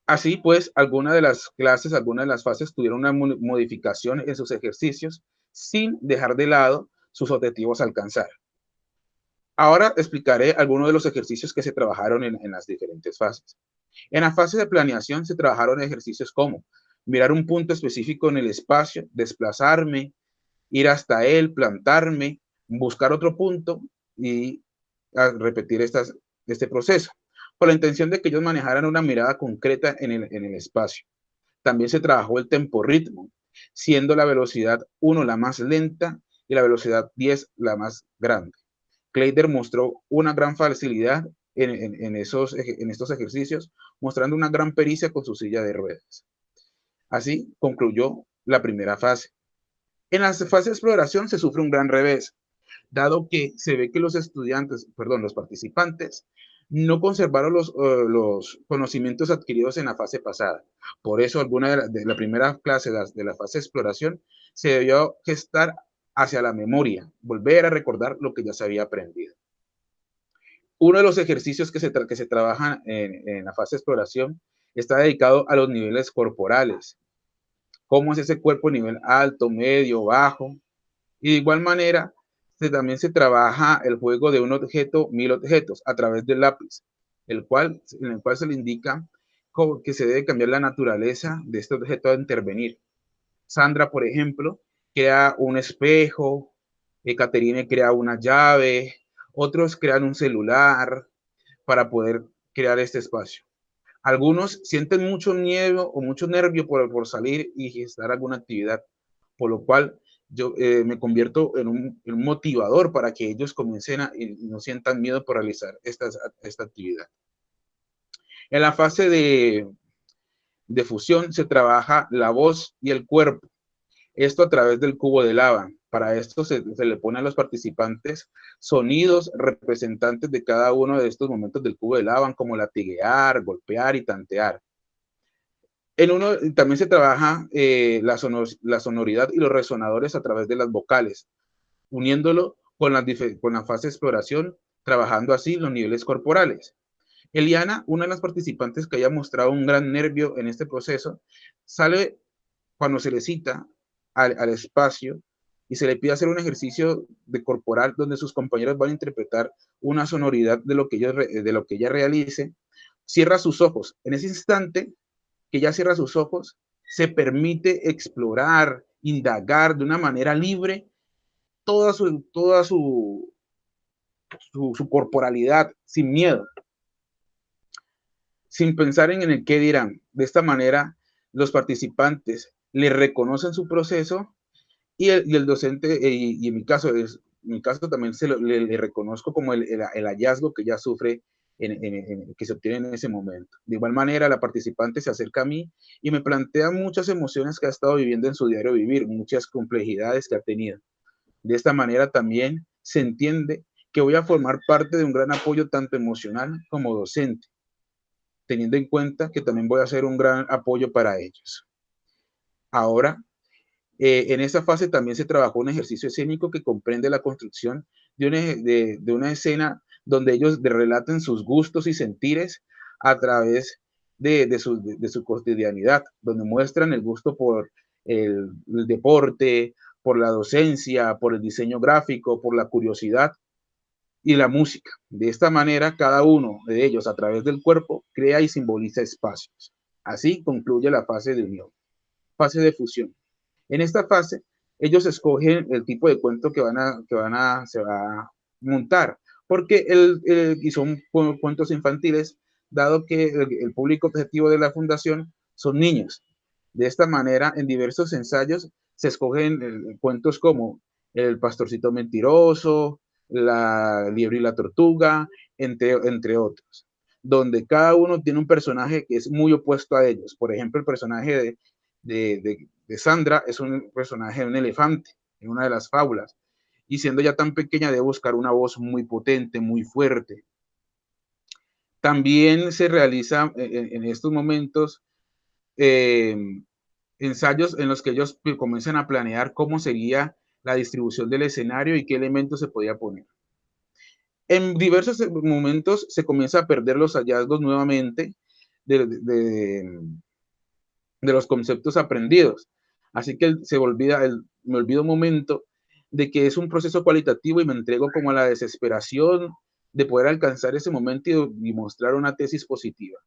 Así pues, algunas de las clases, algunas de las fases tuvieron una modificación en sus ejercicios sin dejar de lado sus objetivos a alcanzar. Ahora explicaré algunos de los ejercicios que se trabajaron en las diferentes fases. En la fase de planeación se trabajaron ejercicios como mirar un punto específico en el espacio, desplazarme, ir hasta él, plantarme, buscar otro punto y repetir este proceso, con la intención de que ellos manejaran una mirada concreta en el espacio. También se trabajó el tempo-ritmo, siendo la velocidad 1 la más lenta y la velocidad 10 la más grande. Kleider mostró una gran facilidad en estos ejercicios, mostrando una gran pericia con su silla de ruedas. Así concluyó la primera fase. En la fase de exploración se sufre un gran revés, dado que se ve que los participantes no conservaron los conocimientos adquiridos en la fase pasada. Por eso, alguna de la primera clase de la fase de exploración se debió gestar hacia la memoria, volver a recordar lo que ya se había aprendido. Uno de los ejercicios que se trabajan en la fase de exploración está dedicado a los niveles corporales. Cómo es ese cuerpo a nivel alto, medio, bajo. Y de igual manera, también se trabaja el juego de un objeto, 1000 objetos, a través del lápiz, en el cual se le indica que se debe cambiar la naturaleza de este objeto a intervenir. Sandra, por ejemplo, crea un espejo, Caterine crea una llave, otros crean un celular para poder crear este espacio. Algunos sienten mucho miedo o mucho nervio por salir y gestar alguna actividad, por lo cual yo me convierto en un motivador para que ellos comiencen y no sientan miedo por realizar esta actividad. En la fase de fusión se trabaja la voz y el cuerpo. Esto a través del cubo de lava. Para esto se le pone a los participantes sonidos representantes de cada uno de estos momentos del cubo de lava, como latiguear, golpear y tantear. También se trabaja la sonoridad y los resonadores a través de las vocales, uniéndolo con la fase de exploración, trabajando así los niveles corporales. Eliana, una de las participantes que haya mostrado un gran nervio en este proceso, sale cuando se le cita al espacio y se le pide hacer un ejercicio de corporal donde sus compañeros van a interpretar una sonoridad de lo que ella realice. Cierra sus ojos. En ese instante que ella cierra sus ojos, se permite explorar, indagar de una manera libre toda su corporalidad, sin miedo, sin pensar en el qué dirán. De esta manera, los participantes le reconocen su proceso y el docente, y en mi caso también le reconozco como el hallazgo que ella sufre, que se obtiene en ese momento. De igual manera, la participante se acerca a mí y me plantea muchas emociones que ha estado viviendo en su diario vivir, muchas complejidades que ha tenido. De esta manera también se entiende que voy a formar parte de un gran apoyo tanto emocional como docente, teniendo en cuenta que también voy a ser un gran apoyo para ellos. Ahora, en esta fase también se trabajó un ejercicio escénico que comprende la construcción de una escena donde ellos relaten sus gustos y sentires a través de su cotidianidad, donde muestran el gusto por el deporte, por la docencia, por el diseño gráfico, por la curiosidad y la música. De esta manera, cada uno de ellos, a través del cuerpo, crea y simboliza espacios. Así concluye la fase de unión. Fase de fusión. En esta fase, ellos escogen el tipo de cuento que se va a montar, porque y son cuentos infantiles, dado que el público objetivo de la fundación son niños. De esta manera, en diversos ensayos se escogen cuentos como El pastorcito mentiroso, La liebre y la tortuga, entre otros, donde cada uno tiene un personaje que es muy opuesto a ellos. Por ejemplo, el personaje de Sandra es un personaje de un elefante en una de las fábulas, y siendo ya tan pequeña debe buscar una voz muy potente, muy fuerte. También se realiza en estos momentos ensayos en los que ellos comienzan a planear cómo sería la distribución del escenario y qué elementos se podía poner. En diversos momentos se comienza a perder los hallazgos nuevamente de los conceptos aprendidos. Así que me olvido un momento de que es un proceso cualitativo y me entrego como a la desesperación de poder alcanzar ese momento y mostrar una tesis positiva.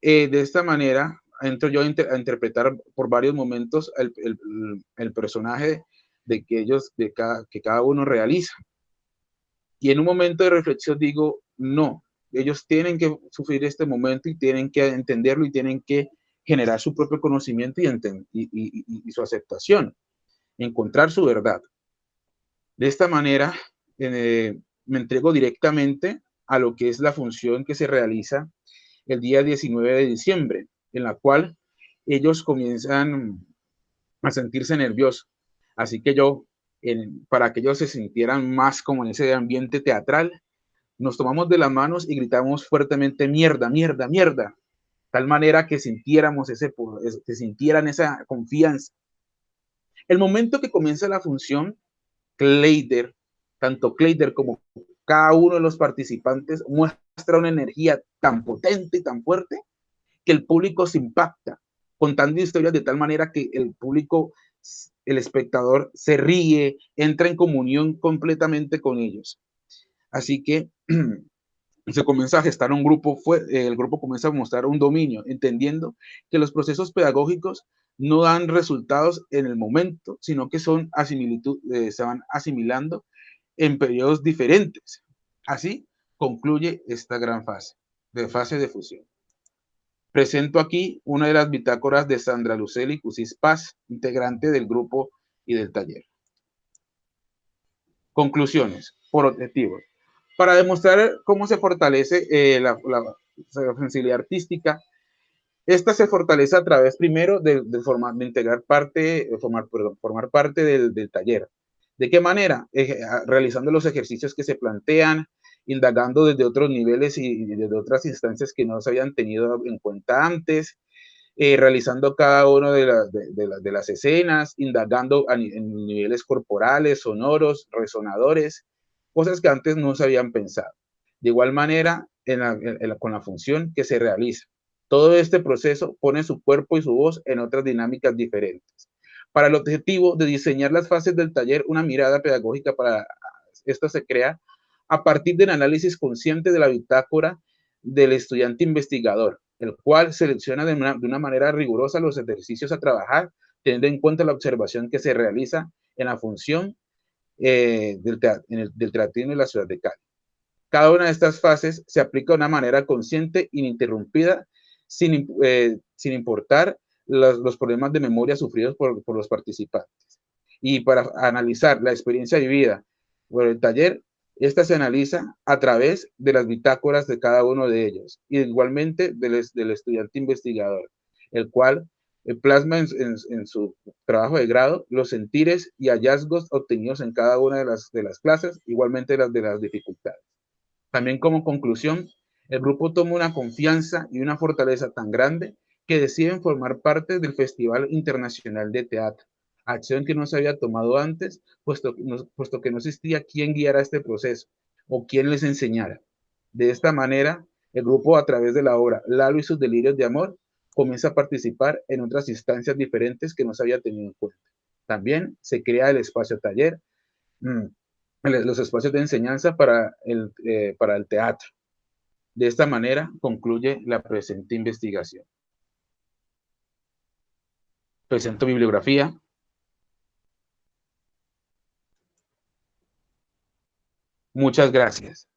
De esta manera, entro yo a interpretar por varios momentos el personaje de que que cada uno realiza. Y en un momento de reflexión digo, no, ellos tienen que sufrir este momento y tienen que entenderlo y tienen que generar su propio conocimiento y su aceptación, encontrar su verdad. De esta manera, me entrego directamente a lo que es la función que se realiza el día 19 de diciembre, en la cual ellos comienzan a sentirse nerviosos. Así que yo, para que ellos se sintieran más como en ese ambiente teatral, nos tomamos de las manos y gritamos fuertemente, mierda, mierda, mierda, tal manera que sintiéramos que sintieran esa confianza. El momento que comienza la función, Kleider, tanto Kleider como cada uno de los participantes muestra una energía tan potente y tan fuerte que el público se impacta, contando historias de tal manera que el público, el espectador, se ríe, entra en comunión completamente con ellos. Así que se comienza a gestar un grupo, el grupo comienza a mostrar un dominio, entendiendo que los procesos pedagógicos no dan resultados en el momento, sino que son se van asimilando en periodos diferentes. Así concluye esta gran fase de fusión. Presento aquí una de las bitácoras de Sandra Luceli Cusis Paz, integrante del grupo y del taller. Conclusiones, por objetivos. Para demostrar cómo se fortalece la sensibilidad artística, esta se fortalece a través primero de formar parte del taller. ¿De qué manera? Realizando los ejercicios que se plantean, indagando desde otros niveles y desde otras instancias que no se habían tenido en cuenta antes, realizando cada una de las escenas, indagando en niveles corporales, sonoros, resonadores, cosas que antes no se habían pensado. De igual manera, con la función que se realiza. Todo este proceso pone su cuerpo y su voz en otras dinámicas diferentes. Para el objetivo de diseñar las fases del taller, una mirada pedagógica para esta se crea a partir del análisis consciente de la bitácora del estudiante investigador, el cual selecciona de una manera rigurosa los ejercicios a trabajar, teniendo en cuenta la observación que se realiza en la función del teatrino de la ciudad de Cali. Cada una de estas fases se aplica de una manera consciente, ininterrumpida, sin importar los problemas de memoria sufridos por los participantes. Y para analizar la experiencia vivida por el taller, esta se analiza a través de las bitácoras de cada uno de ellos, y igualmente del estudiante investigador, el cual plasma en su trabajo de grado los sentires y hallazgos obtenidos en cada una de las clases, igualmente de las dificultades. También como conclusión, el grupo toma una confianza y una fortaleza tan grande que deciden formar parte del Festival Internacional de Teatro, acción que no se había tomado antes, puesto que no existía quien guiara este proceso o quien les enseñara. De esta manera, el grupo, a través de la obra Lalo y sus delirios de amor, comienza a participar en otras instancias diferentes que no se había tenido en cuenta. También se crea el espacio taller, los espacios de enseñanza para el teatro. De esta manera concluye la presente investigación. Presento bibliografía. Muchas gracias.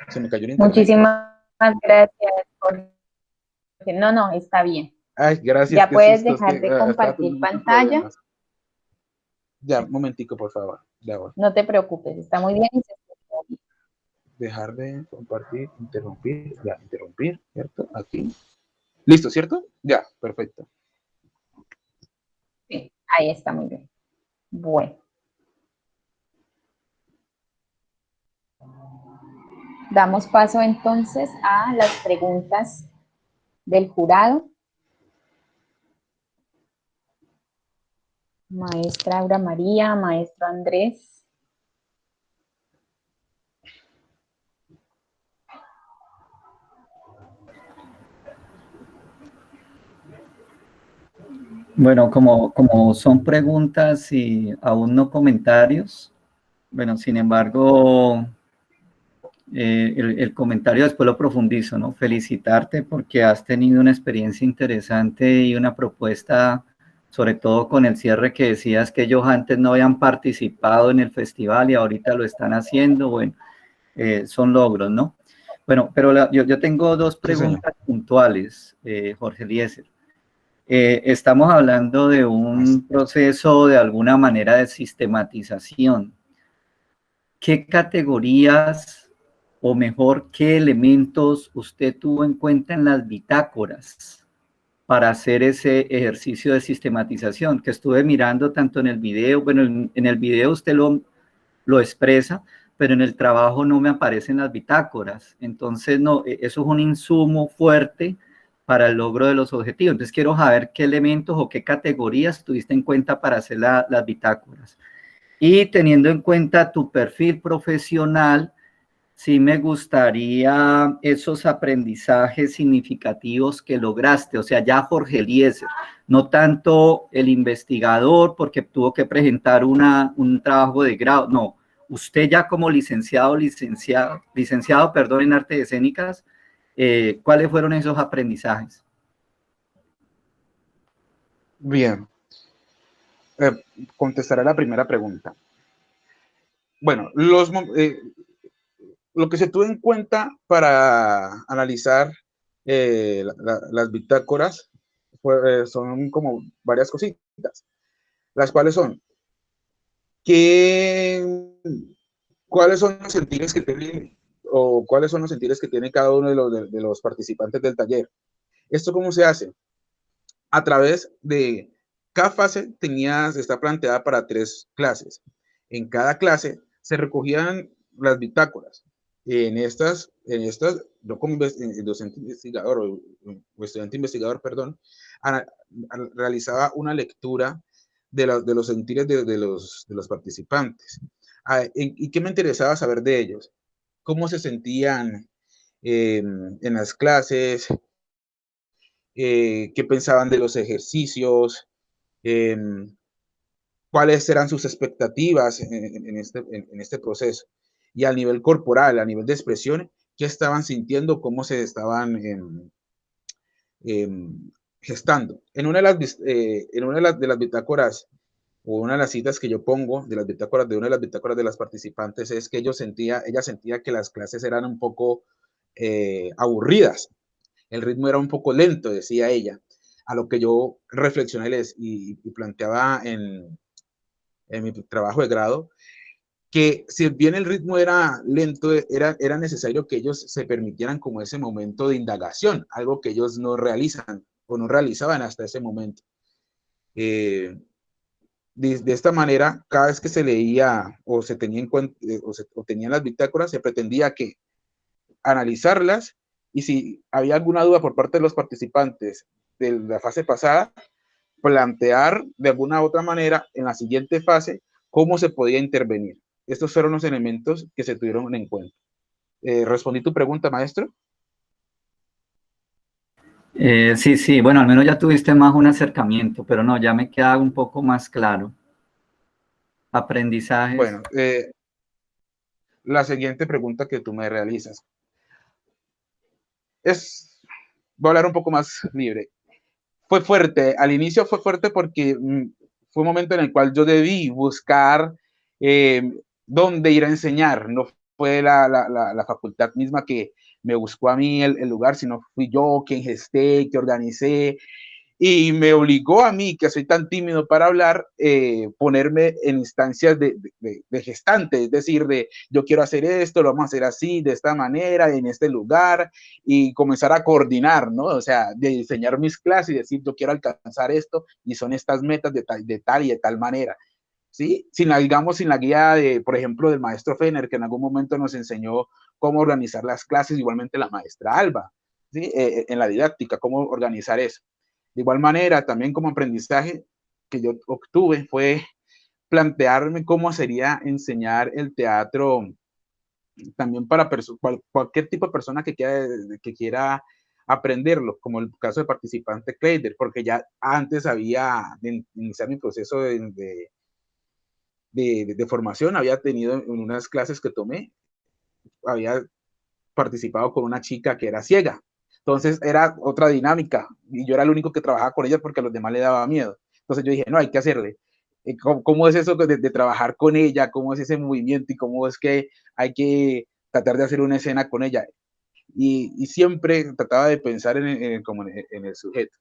Se me cayó el internet. Muchísimas gracias, Jorge. No, está bien. Ay, gracias. Ya puedes dejar de compartir pantalla. Ya, un momentico, por favor. Ya voy. No te preocupes, está muy bien. Dejar de compartir, interrumpir, ya, interrumpir, ¿cierto? Aquí. ¿Listo, cierto? Ya, perfecto. Sí, ahí está muy bien. Bueno. Damos paso entonces a las preguntas del jurado. Maestra Aura María, maestro Andrés. Bueno, como son preguntas y aún no comentarios, bueno, sin embargo, el comentario después lo profundizo, ¿no? Felicitarte porque has tenido una experiencia interesante y una propuesta, sobre todo con el cierre que decías que ellos antes no habían participado en el festival y ahorita lo están haciendo. Bueno, son logros, ¿no? Bueno, pero yo tengo dos preguntas puntuales, Jorge Eliezer. Estamos hablando de un proceso de alguna manera de sistematización. ¿Qué categorías o mejor, qué elementos usted tuvo en cuenta en las bitácoras para hacer ese ejercicio de sistematización? Que estuve mirando tanto en el video, bueno, en el video usted lo expresa, pero en el trabajo no me aparecen las bitácoras. Entonces, no, eso es un insumo fuerte para el logro de los objetivos. Entonces, quiero saber qué elementos o qué categorías tuviste en cuenta para hacer las bitácoras. Y teniendo en cuenta tu perfil profesional, sí me gustaría esos aprendizajes significativos que lograste, o sea, ya Jorge Eliezer, no tanto el investigador porque tuvo que presentar un trabajo de grado, no, usted ya como licenciado en artes escénicas, ¿cuáles fueron esos aprendizajes? Bien, contestaré la primera pregunta. Bueno, lo que se tuvo en cuenta para analizar las bitácoras son como varias cositas, las cuales son, ¿cuáles son los sentires que tienen o cuáles son los sentires que tiene cada uno de los participantes del taller? ¿Esto cómo se hace? A través de cada fase está planteada para 3 clases. En cada clase se recogían las bitácoras. En estas, yo como docente investigador o estudiante investigador, perdón, realizaba una lectura de los sentires de los participantes. ¿Y qué me interesaba saber de ellos? ¿Cómo se sentían en las clases? ¿Qué pensaban de los ejercicios? ¿Cuáles eran sus expectativas en este proceso? Y a nivel corporal, a nivel de expresión, ¿qué estaban sintiendo? ¿Cómo se estaban gestando? En una de las bitácoras, o una de las citas que yo pongo de las bitácoras, de una de las bitácoras de las participantes, es que ella sentía que las clases eran un poco aburridas. El ritmo era un poco lento, decía ella, a lo que yo reflexioné y planteaba en mi trabajo de grado, que si bien el ritmo era lento, era necesario que ellos se permitieran como ese momento de indagación, algo que ellos no realizan o no realizaban hasta ese momento. De esta manera, cada vez que se leía o se tenía en cuenta o tenían las bitácoras, se pretendía que analizarlas y si había alguna duda por parte de los participantes de la fase pasada, plantear de alguna u otra manera en la siguiente fase cómo se podía intervenir. Estos fueron los elementos que se tuvieron en cuenta. ¿Respondí tu pregunta, maestro? Sí, bueno, al menos ya tuviste más un acercamiento, pero no, ya me queda un poco más claro. Aprendizajes. Bueno, la siguiente pregunta que tú me realizas voy a hablar un poco más libre. Fue fuerte, al inicio fue fuerte porque fue un momento en el cual yo debí buscar dónde ir a enseñar. No fue la facultad misma que me buscó a mí el lugar, sino fui yo quien gesté, que organicé, y me obligó a mí, que soy tan tímido para hablar, ponerme en instancias de gestante, es decir, yo quiero hacer esto, lo vamos a hacer así, de esta manera, en este lugar, y comenzar a coordinar, ¿no? O sea, de diseñar mis clases y decir, yo quiero alcanzar esto, y son estas metas de tal y de tal manera, ¿sí? Sin la guía, por ejemplo, del maestro Fener, que en algún momento nos enseñó cómo organizar las clases, igualmente la maestra Alba, ¿sí? En la didáctica, cómo organizar eso. De igual manera, también como aprendizaje que yo obtuve fue plantearme cómo sería enseñar el teatro también para cualquier tipo de persona que quiera aprenderlo, como el caso del participante Kleider, porque ya antes había de iniciar mi proceso de formación, había tenido en unas clases que tomé, había participado con una chica que era ciega. Entonces era otra dinámica y yo era el único que trabajaba con ella porque a los demás le daba miedo. Entonces yo dije, no, hay que hacerle. ¿Cómo es eso de trabajar con ella? ¿Cómo es ese movimiento? ¿Y cómo es que hay que tratar de hacer una escena con ella? Y siempre trataba de pensar en el sujeto.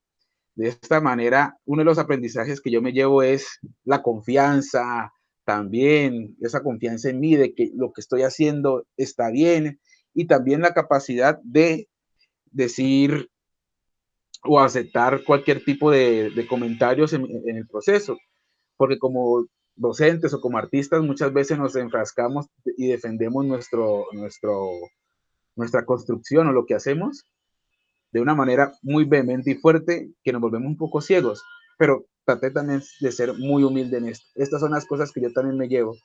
De esta manera, uno de los aprendizajes que yo me llevo es la confianza, también esa confianza en mí, de que lo que estoy haciendo está bien, y también la capacidad de decir o aceptar cualquier tipo de comentarios en el proceso, porque como docentes o como artistas muchas veces nos enfrascamos y defendemos nuestra construcción o lo que hacemos de una manera muy vehemente y fuerte que nos volvemos un poco ciegos, pero traté también de ser muy humilde en esto. Estas son las cosas que yo también me llevo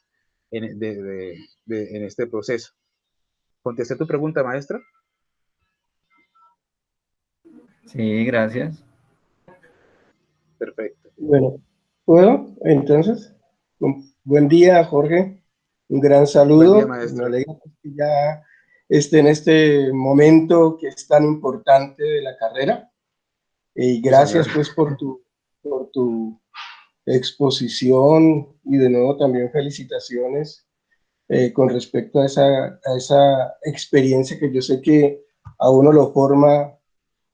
en este proceso. ¿Contesté tu pregunta, maestra? Sí, gracias. Perfecto. Bueno, ¿puedo? Entonces, buen día, Jorge. Un gran saludo. Buen día, maestro. Me alegra que ya esté en este momento que es tan importante de la carrera. Y gracias, pues, por tu exposición, y de nuevo también felicitaciones con respecto a esa experiencia que yo sé que a uno lo forma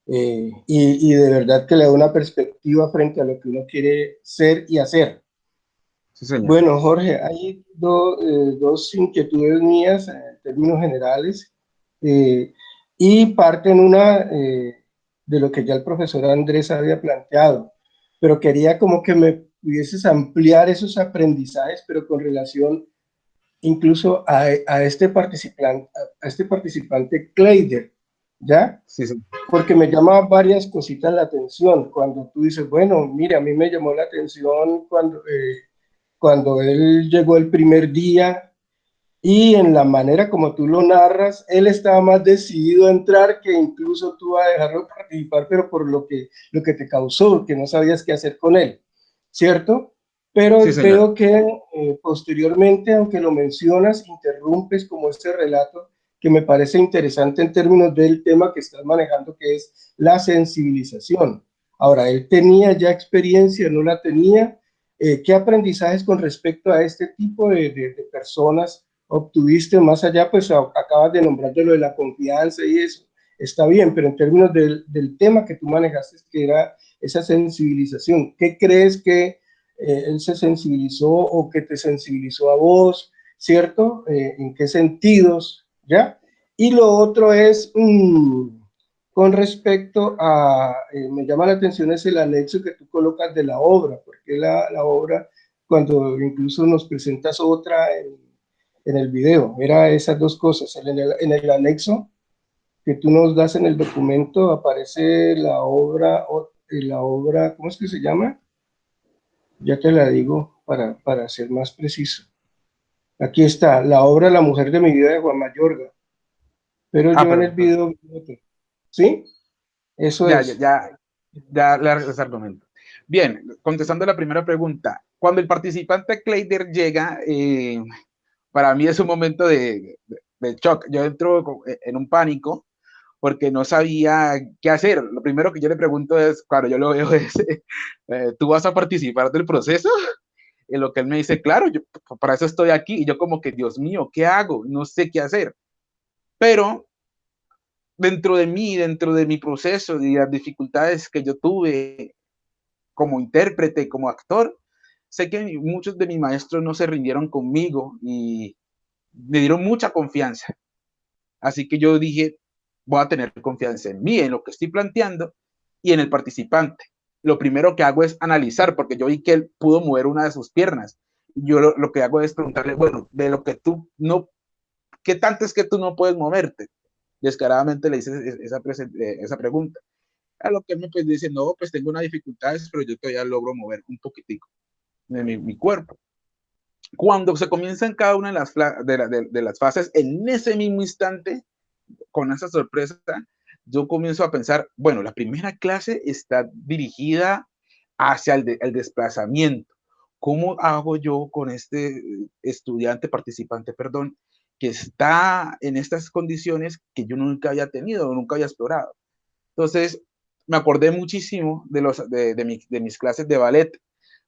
y de verdad que le da una perspectiva frente a lo que uno quiere ser y hacer. Sí, señor. Bueno, Jorge, hay dos inquietudes mías en términos generales y parten una de lo que ya el profesor Andrés había planteado, pero quería como que me pudieses ampliar esos aprendizajes, pero con relación incluso a este participante Kleider, ¿ya? Sí, sí. Porque me llama varias cositas la atención. Cuando tú dices, bueno, mira, a mí me llamó la atención cuando él llegó el primer día y en la manera como tú lo narras, él estaba más decidido a entrar que incluso tú a dejarlo participar, pero por lo que te causó, que no sabías qué hacer con él, ¿cierto? Pero Sí, señor. veo que posteriormente, aunque lo mencionas, interrumpes como este relato que me parece interesante en términos del tema que estás manejando, que es la sensibilización. Ahora, ¿él tenía ya experiencia, no la tenía? ¿Qué aprendizajes con respecto a este tipo de personas obtuviste más allá? Pues acabas de nombrar de lo de la confianza y eso, está bien, pero en términos del tema que tú manejaste, que era esa sensibilización, ¿qué crees que él se sensibilizó o que te sensibilizó a vos, ¿cierto? ¿En qué sentidos? ¿Ya? Y lo otro es con respecto a, me llama la atención es el anexo que tú colocas de la obra, porque la obra, cuando incluso nos presentas otra en el video, era esas dos cosas. En el anexo que tú nos das en el documento aparece la obra, ¿cómo es que se llama? Ya te la digo para ser más preciso. Aquí está, la obra La mujer de mi vida de Juan Mayorga. Pero yo en el video, ¿sí? Eso es. Ya les argumento. Bien, contestando la primera pregunta, cuando el participante Kleider llega, para mí es un momento de shock. Yo entro en un pánico porque no sabía qué hacer. Lo primero que yo le pregunto es, cuando yo lo veo es, ¿tú vas a participar del proceso? En lo que él me dice, claro, yo para eso estoy aquí. Y yo como que, Dios mío, ¿qué hago? No sé qué hacer. Pero dentro de mi proceso y las dificultades que yo tuve como intérprete, como actor, sé que muchos de mis maestros no se rindieron conmigo y me dieron mucha confianza. Así que yo dije, voy a tener confianza en mí, en lo que estoy planteando y en el participante. Lo primero que hago es analizar, porque yo vi que él pudo mover una de sus piernas. Yo lo que hago es preguntarle, bueno, de lo que tú no, ¿qué tanto es que tú no puedes moverte? Descaradamente le hice esa pregunta. A lo que él me pues dice, no, pues tengo unas dificultades, pero yo todavía logro mover un poquitico de mi cuerpo. Cuando se comienzan cada una de las fases, en ese mismo instante, con esa sorpresa, yo comienzo a pensar, bueno, la primera clase está dirigida hacia el desplazamiento. ¿Cómo hago yo con este estudiante, participante, perdón, que está en estas condiciones que yo nunca había tenido, nunca había explorado? Entonces, me acordé muchísimo de mis clases de ballet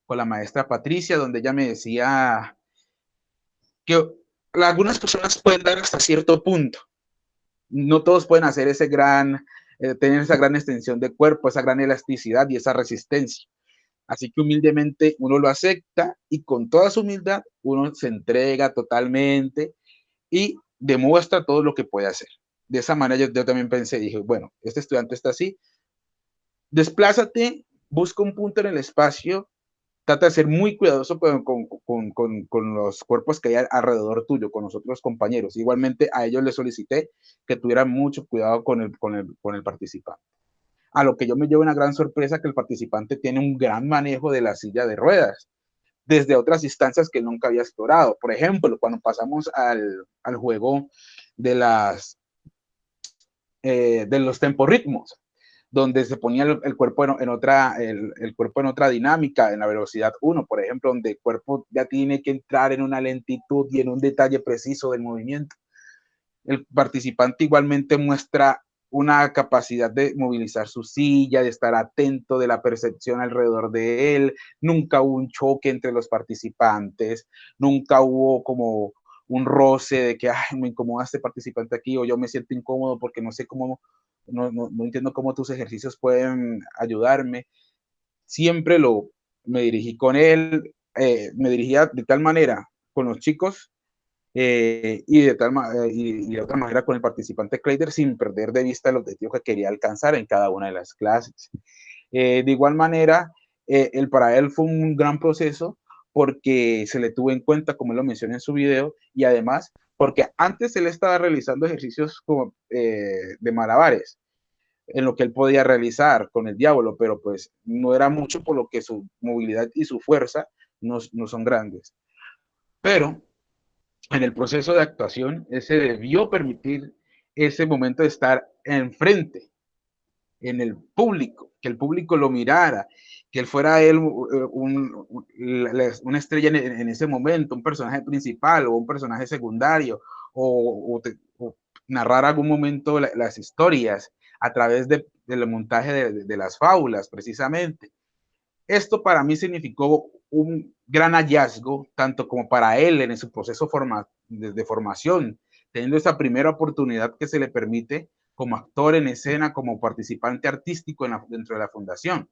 con la maestra Patricia, donde ella me decía que algunas personas pueden dar hasta cierto punto. No todos pueden hacer tener esa gran extensión de cuerpo, esa gran elasticidad y esa resistencia. Así que humildemente uno lo acepta y con toda su humildad uno se entrega totalmente y demuestra todo lo que puede hacer. De esa manera yo también pensé, dije, bueno, este estudiante está así, desplázate, busca un punto en el espacio, trata de ser muy cuidadoso con los cuerpos que hay alrededor tuyo, con los otros compañeros. Igualmente a ellos les solicité que tuvieran mucho cuidado con el participante. A lo que yo me llevo una gran sorpresa, que el participante tiene un gran manejo de la silla de ruedas, desde otras instancias que nunca había explorado. Por ejemplo, cuando pasamos al juego de los temporritmos, donde se ponía el cuerpo en otra dinámica, en la velocidad 1, por ejemplo, donde el cuerpo ya tiene que entrar en una lentitud y en un detalle preciso del movimiento. El participante igualmente muestra una capacidad de movilizar su silla, de estar atento de la percepción alrededor de él. Nunca hubo un choque entre los participantes, nunca hubo como un roce de que me incomoda este participante aquí, o yo me siento incómodo porque no sé cómo, no entiendo cómo tus ejercicios pueden ayudarme. Siempre me dirigí con él, me dirigía de tal manera con los chicos y de otra manera con el participante Kleider, sin perder de vista el objetivo que quería alcanzar en cada una de las clases. De igual manera, para él fue un gran proceso porque se le tuvo en cuenta, como él lo menciona en su video, y además porque antes él estaba realizando ejercicios como, de malabares, en lo que él podía realizar con el diablo, pero pues no era mucho, por lo que su movilidad y su fuerza no son grandes. Pero en el proceso de actuación, él se debió permitir ese momento de estar enfrente, en el público, que el público lo mirara, que él fuera él una estrella en ese momento, un personaje principal o un personaje secundario, o narrar algún momento las historias a través del montaje de las fábulas, precisamente. Esto para mí significó un gran hallazgo, tanto como para él en su proceso de formación, teniendo esa primera oportunidad que se le permite como actor en escena, como participante artístico dentro de la fundación.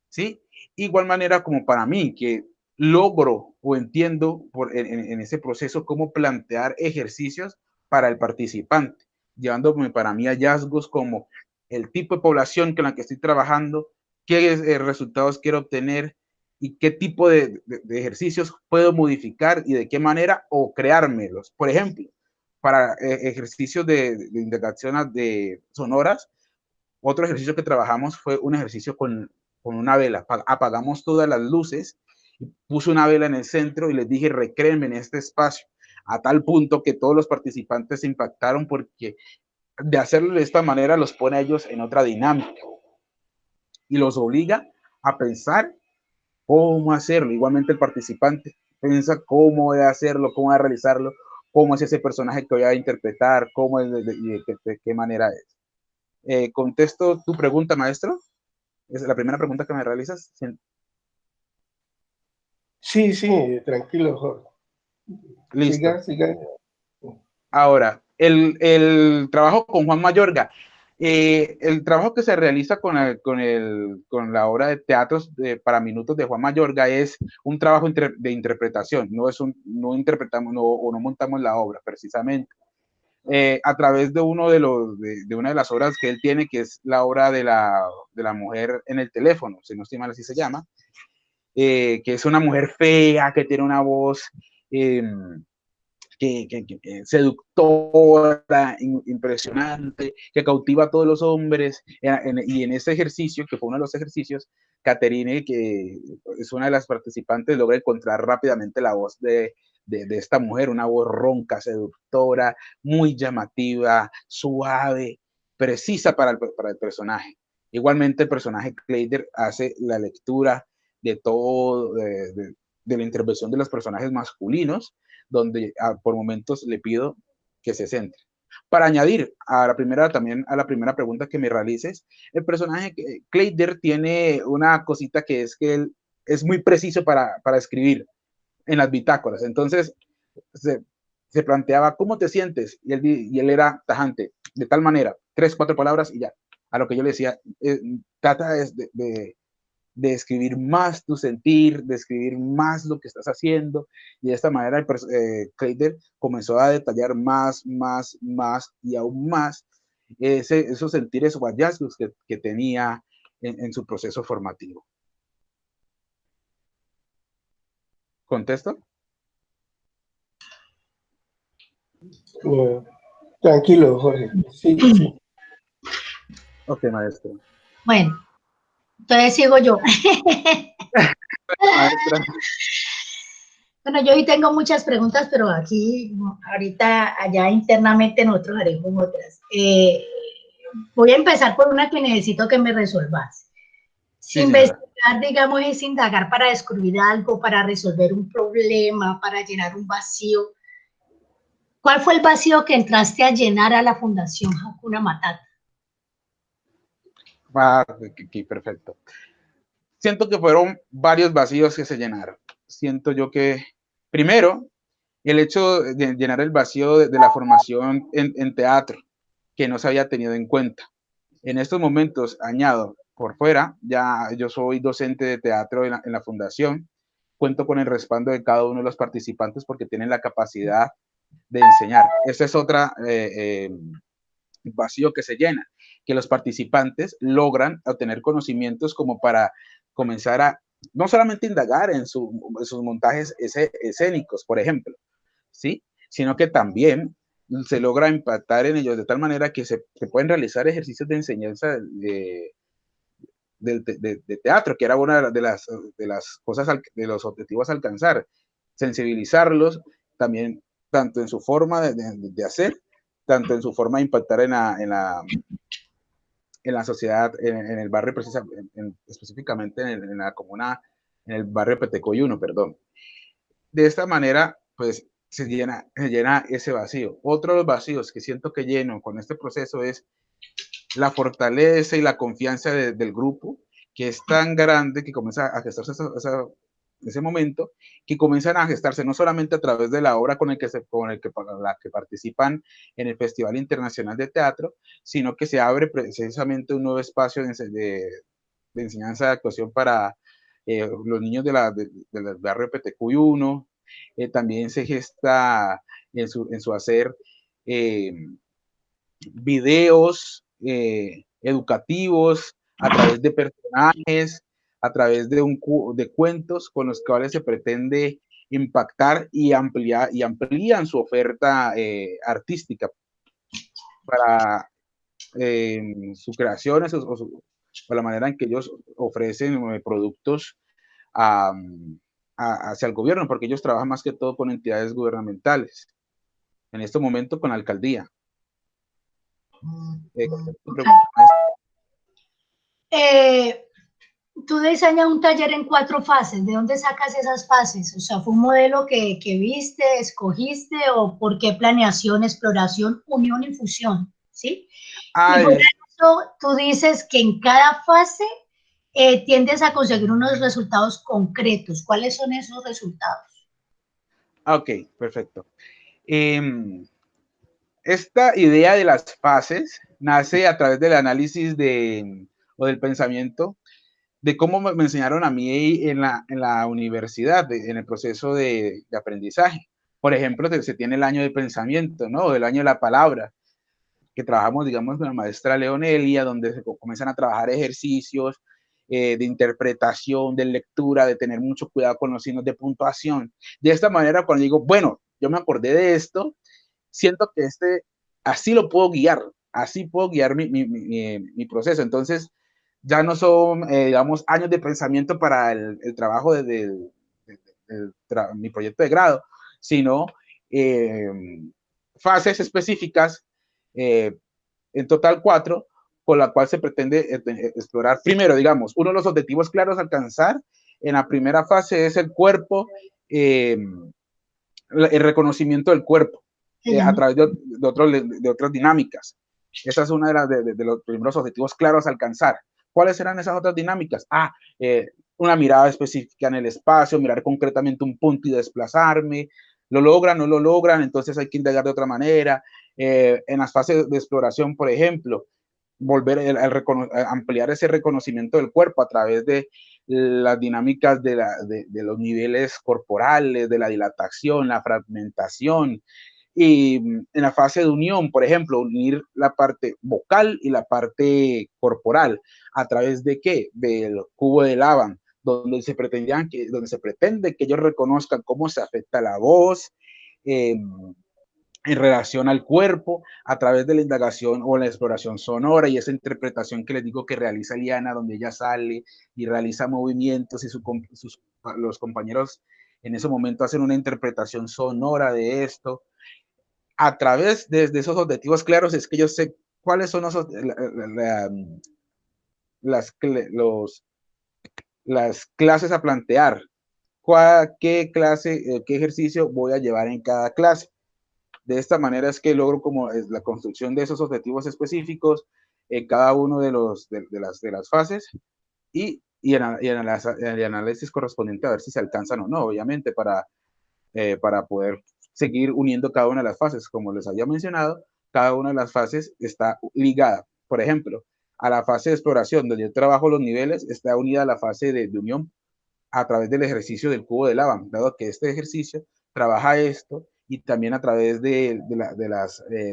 ¿Sí? Igual manera como para mí, que logro o entiendo en ese proceso cómo plantear ejercicios para el participante, llevándome para mí hallazgos como el tipo de población con la que estoy trabajando, qué resultados quiero obtener y qué tipo de ejercicios puedo modificar y de qué manera, o creármelos. Por ejemplo, para ejercicios de interacción de sonoras, otro ejercicio que trabajamos fue un ejercicio con una vela. Apagamos todas las luces, puse una vela en el centro y les dije, recréenme en este espacio, a tal punto que todos los participantes se impactaron, porque de hacerlo de esta manera los pone a ellos en otra dinámica y los obliga a pensar cómo hacerlo. Igualmente el participante piensa cómo voy a hacerlo, cómo voy a realizarlo, cómo es ese personaje que voy a interpretar, cómo es de qué manera es. ¿Contesto tu pregunta, maestro? ¿Es la primera pregunta que me realizas? Sí, tranquilo, Jorge. Listo. Siga. Ahora, el trabajo con Juan Mayorga. El trabajo que se realiza con la obra de teatros para minutos de Juan Mayorga es un trabajo de interpretación, no interpretamos o no montamos la obra precisamente. A través de una de las obras que él tiene, que es la obra de la mujer en el teléfono, si no estoy mal así se llama, que es una mujer fea, que tiene una voz seductora, impresionante, que cautiva a todos los hombres, y en ese ejercicio, que fue uno de los ejercicios, Caterine, que es una de las participantes, logra encontrar rápidamente la voz de esta mujer, una voz ronca, seductora, muy llamativa, suave, precisa para el personaje. Igualmente el personaje Kleider hace la lectura de todo, de la intervención de los personajes masculinos, donde por momentos le pido que se centre. Para añadir a la primera pregunta que me realices, el personaje Kleider tiene una cosita que es que él es muy preciso para escribir en las bitácoras. Entonces se planteaba cómo te sientes y él era tajante, de tal manera, 3, 4 palabras y ya. A lo que yo le decía, trata de escribir más tu sentir, de escribir más lo que estás haciendo, y de esta manera Kleider comenzó a detallar más y aún más esos sentires o hallazgos que tenía en su proceso formativo. ¿Contesto? Tranquilo, Jorge. Sí, sí. Ok, maestro. Bueno, entonces sigo yo. Maestra. Bueno, yo hoy tengo muchas preguntas, pero aquí, ahorita, allá internamente nosotros haremos otras. Voy a empezar por una que necesito que me resolvas. Sí, investigar, digamos, es indagar para descubrir algo, para resolver un problema, para llenar un vacío. ¿Cuál fue el vacío que entraste a llenar a la Fundación Hakuna Matata? Aquí, perfecto. Siento que fueron varios vacíos que se llenaron. Siento yo que, primero, el hecho de llenar el vacío de la formación en teatro, que no se había tenido en cuenta. En estos momentos, añado, por fuera, ya yo soy docente de teatro en la fundación, cuento con el respaldo de cada uno de los participantes porque tienen la capacidad de enseñar. Ese es otro vacío que se llena, que los participantes logran obtener conocimientos como para comenzar a no solamente indagar en sus montajes escénicos, por ejemplo, ¿sí? Sino que también se logra impactar en ellos de tal manera que se pueden realizar ejercicios de enseñanza de teatro, que era una de las cosas, de los objetivos a alcanzar, sensibilizarlos también, tanto en su forma de hacer, tanto en su forma de impactar en la sociedad, en el barrio, específicamente en la comuna, en el barrio Petecoy 1, perdón. De esta manera, pues, se llena ese vacío. Otro de los vacíos que siento que lleno con este proceso es la fortaleza y la confianza del grupo, que es tan grande que comienza a gestarse ese momento, que comienzan a gestarse no solamente a través de la obra con la que participan en el Festival Internacional de Teatro, sino que se abre precisamente un nuevo espacio de enseñanza de actuación para los niños del barrio Petecuy 1. También se gesta en su hacer videos educativos a través de personajes, a través de cuentos con los cuales se pretende impactar y amplían su oferta artística para sus creaciones o la manera en que ellos ofrecen productos hacia el gobierno, porque ellos trabajan más que todo con entidades gubernamentales, en este momento con la alcaldía. Tú diseñas un taller en 4 fases. ¿De dónde sacas esas fases? O sea, ¿fue un modelo que viste, escogiste, o por qué planeación, exploración, unión y fusión? ¿Sí? Y por eso tú dices que en cada fase tiendes a conseguir unos resultados concretos. ¿Cuáles son esos resultados? Ok, perfecto. Esta idea de las fases nace a través del análisis o del pensamiento de cómo me enseñaron a mí en la universidad, en el proceso de aprendizaje. Por ejemplo, se tiene el año de pensamiento, ¿no? O el año de la palabra, que trabajamos, digamos, con la maestra Leonelia, donde se comienzan a trabajar ejercicios de interpretación, de lectura, de tener mucho cuidado con los signos de puntuación. De esta manera, cuando digo, bueno, yo me acordé de esto, siento que así lo puedo guiar, así puedo guiar mi proceso. Entonces, ya no son, digamos, años de pensamiento para el trabajo de mi proyecto de grado, sino fases específicas En total 4, con la cual se pretende explorar primero, digamos, uno de los objetivos claros a alcanzar en la primera fase es el cuerpo, el reconocimiento del cuerpo a través de otras dinámicas. Esa es una de los primeros objetivos claros a alcanzar. ¿Cuáles serán esas otras dinámicas? Una mirada específica en el espacio, mirar concretamente un punto y desplazarme. ¿Lo logran? ¿No lo logran? Entonces hay que indagar de otra manera. En las fases de exploración, por ejemplo, volver a ampliar ese reconocimiento del cuerpo a través de las dinámicas de los niveles corporales, de la dilatación, la fragmentación. Y en la fase de unión, por ejemplo, unir la parte vocal y la parte corporal. ¿A través de qué? Del cubo de Laban, donde se pretende que ellos reconozcan cómo se afecta la voz en relación al cuerpo, a través de la indagación o la exploración sonora y esa interpretación que les digo que realiza Liana, donde ella sale y realiza movimientos y los compañeros en ese momento hacen una interpretación sonora de esto. A través de esos objetivos claros es que yo sé cuáles son las clases a plantear, qué clase, qué ejercicio voy a llevar en cada clase. De esta manera es que logro como la construcción de esos objetivos específicos en cada uno de las fases y el análisis correspondiente a ver si se alcanzan o no, obviamente, para poder seguir uniendo cada una de las fases. Como les había mencionado, cada una de las fases está ligada. Por ejemplo, a la fase de exploración, donde yo trabajo los niveles, está unida a la fase de unión a través del ejercicio del cubo de Laban, dado que este ejercicio trabaja esto y también a través de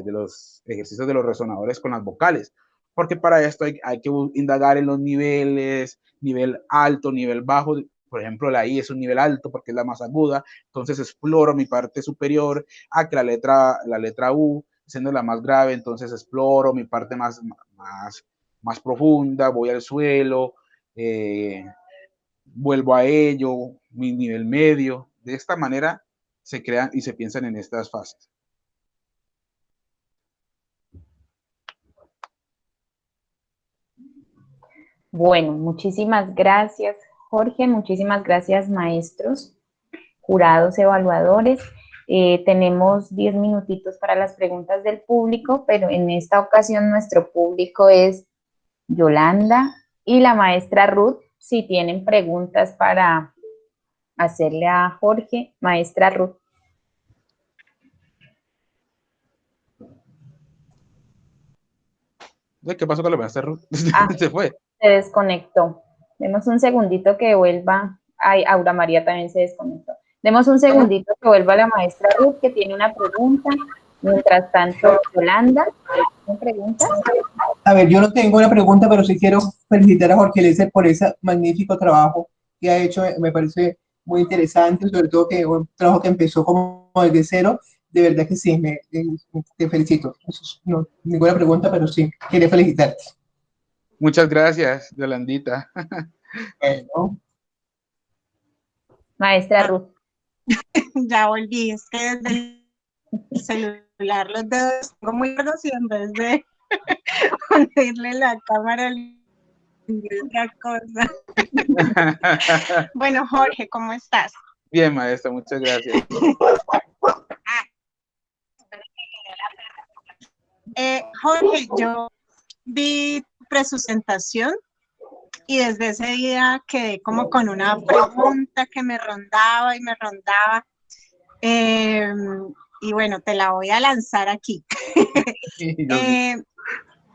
los ejercicios de los resonadores con las vocales, porque para esto hay que indagar en los niveles, nivel alto, nivel bajo. Por ejemplo, la I es un nivel alto porque es la más aguda, entonces exploro mi parte superior, que la letra U, siendo la más grave, entonces exploro mi parte más profunda, voy al suelo, vuelvo a ello, mi nivel medio. De esta manera se crean y se piensan en estas fases. Bueno, muchísimas gracias, Jorge, muchísimas gracias, maestros, jurados, evaluadores. Tenemos 10 minutitos para las preguntas del público, pero en esta ocasión nuestro público es Yolanda y la maestra Ruth. Si tienen preguntas para hacerle a Jorge, maestra Ruth. ¿Qué pasó con la maestra Ruth? Se fue. Se desconectó. Demos un segundito que vuelva. Ay, Aura María también se desconectó. Demos un segundito que vuelva la maestra Ruth, que tiene una pregunta. Mientras tanto, Yolanda, ¿tiene preguntas? A ver, yo no tengo una pregunta, pero sí quiero felicitar a Jorge Eliezer por ese magnífico trabajo que ha hecho. Me parece muy interesante, sobre todo que un trabajo que empezó como desde cero. De verdad que sí, te felicito. No, ninguna pregunta, pero sí, quería felicitarte. Muchas gracias, Yolandita. Bueno. Maestra Ruth. Ya volví, es que desde el celular los dedos tengo muy gordos y en vez de ponerle la cámara otra cosa. Bueno, Jorge, ¿cómo estás? Bien, maestra, muchas gracias. Jorge, yo vi tu presentación y desde ese día quedé como con una pregunta que me rondaba y me rondaba. Y bueno, te la voy a lanzar aquí.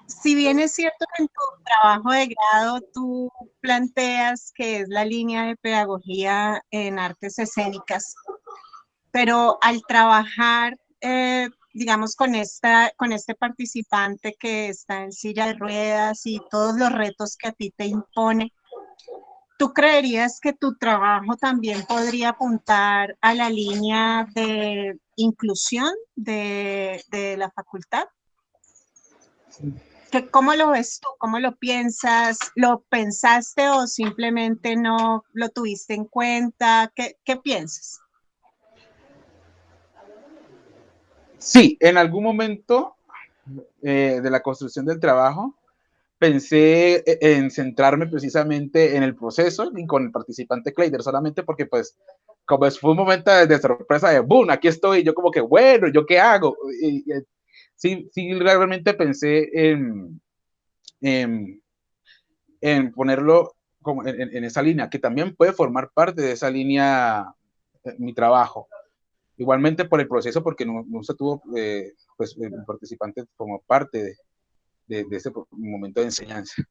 Si bien es cierto que en tu trabajo de grado tú planteas que es la línea de pedagogía en artes escénicas, pero al trabajar, digamos, con este participante que está en silla de ruedas y todos los retos que a ti te impone, ¿tú creerías que tu trabajo también podría apuntar a la línea de inclusión de la facultad? ¿Cómo lo ves tú? ¿Cómo lo piensas? ¿Lo pensaste o simplemente no lo tuviste en cuenta? ¿Qué piensas? Sí, en algún momento de la construcción del trabajo, pensé en centrarme precisamente en el proceso y con el participante Kleider, solamente porque pues como fue un momento de sorpresa de boom, aquí estoy, yo como que bueno, ¿yo qué hago? Sí, realmente pensé en ponerlo como en esa línea, que también puede formar parte de esa línea mi trabajo. Igualmente por el proceso, porque no se tuvo pues, el participante como parte de ese momento de enseñanza.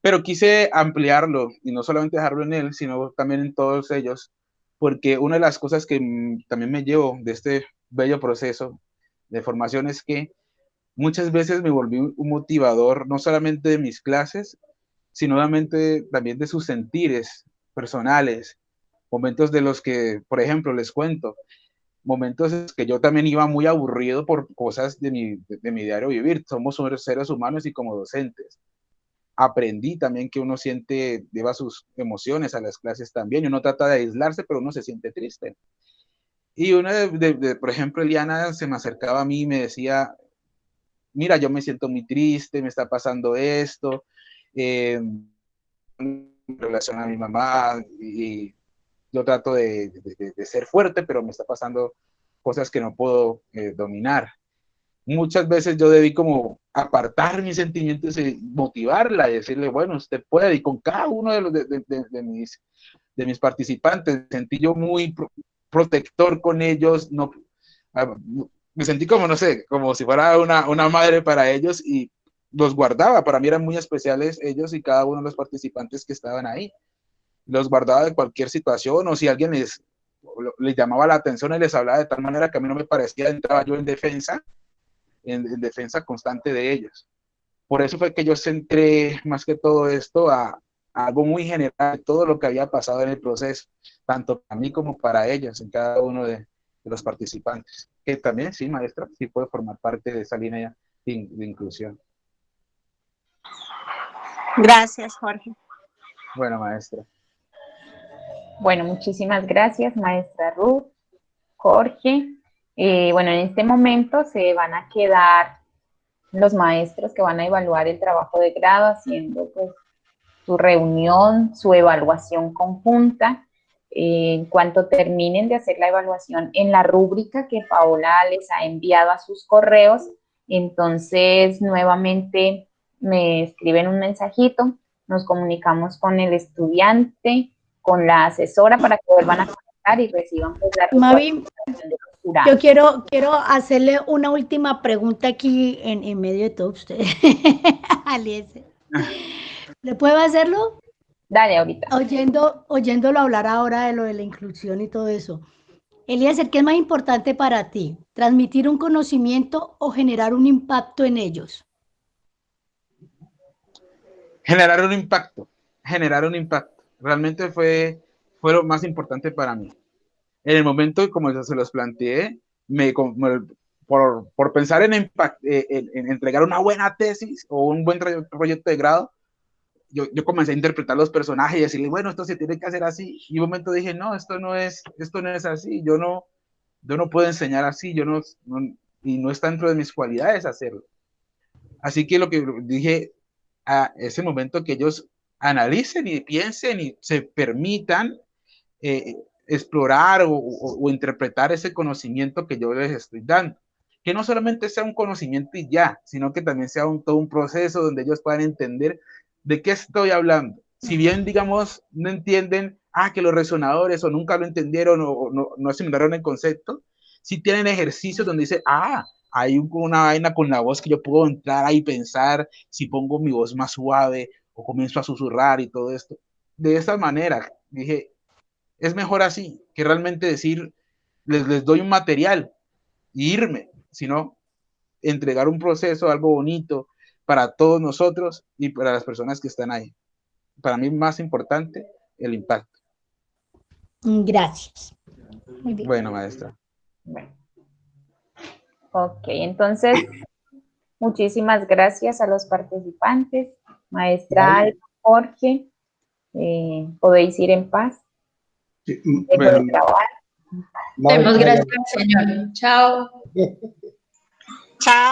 Pero quise ampliarlo y no solamente dejarlo en él, sino también en todos ellos, porque una de las cosas que también me llevo de este bello proceso de formación es que muchas veces me volví un motivador, no solamente de mis clases, sino también de sus sentires personales, momentos de los que, por ejemplo, les cuento, momentos en que yo también iba muy aburrido por cosas de mi diario vivir. Somos seres humanos y como docentes aprendí también que uno lleva sus emociones a las clases también, y uno trata de aislarse, pero uno se siente triste. Y una por ejemplo, Eliana se me acercaba a mí y me decía, mira, yo me siento muy triste, me está pasando esto, en relación a mi mamá, y yo trato de ser fuerte, pero me está pasando cosas que no puedo dominar. Muchas veces yo debí como apartar mis sentimientos y motivarla y decirle, bueno, usted puede, y con cada uno de mis participantes sentí yo muy protector con ellos, no, me sentí como, no sé, como si fuera una madre para ellos, y los guardaba. Para mí eran muy especiales ellos y cada uno de los participantes que estaban ahí. Los guardaba de cualquier situación, o si alguien les llamaba la atención y les hablaba de tal manera que a mí no me parecía, entraba yo en defensa constante de ellos. Por eso fue que yo centré más que todo esto a algo muy general, todo lo que había pasado en el proceso, tanto para mí como para ellos, en cada uno de los participantes, que también, sí, maestra, sí puede formar parte de esa línea de inclusión. Gracias, Jorge. Bueno, maestra. Bueno, muchísimas gracias, maestra Ruth, Jorge. Bueno, en este momento se van a quedar los maestros que van a evaluar el trabajo de grado haciendo pues su reunión, su evaluación conjunta. En cuanto terminen de hacer la evaluación en la rúbrica que Paola les ha enviado a sus correos, entonces nuevamente me escriben un mensajito, nos comunicamos con el estudiante, con la asesora para que vuelvan a conectar y reciban pues la Mavi, yo quiero hacerle una última pregunta aquí en medio de todo ustedes. Aliese. ¿Le puedo hacerlo? Dale, ahorita. Oyéndolo hablar ahora de lo de la inclusión y todo eso. Eliezer, ¿qué es más importante para ti? ¿Transmitir un conocimiento o generar un impacto en ellos? Generar un impacto. Realmente fue lo más importante para mí. En el momento, como se los planteé, por pensar en entregar una buena tesis o un buen proyecto de grado, yo comencé a interpretar los personajes y decirle, bueno, esto se tiene que hacer así. Y un momento dije, no, esto no es así. Yo no puedo enseñar así. Y no está dentro de mis cualidades hacerlo. Así que lo que dije a ese momento, que ellos analicen y piensen y se permitan explorar o interpretar ese conocimiento que yo les estoy dando. Que no solamente sea un conocimiento y ya, sino que también sea todo un proceso donde ellos puedan entender de qué estoy hablando. Si bien, digamos, no entienden, que los resonadores o nunca lo entendieron o no asimilaron el concepto, si tienen ejercicios donde dice, hay una vaina con la voz que yo puedo entrar ahí y pensar, si pongo mi voz más suave o comienzo a susurrar y todo esto. De esa manera, dije, es mejor así, que realmente decir, les doy un material y irme, sino entregar un proceso, algo bonito para todos nosotros y para las personas que están ahí. Para mí, más importante, el impacto. Gracias. Muy bien. Bueno, maestra. Bueno. Ok, entonces, muchísimas gracias a los participantes. Maestra Alba, Jorge, podéis ir en paz. Sí, bueno. Demos gracias al Señor. Chao. Chao.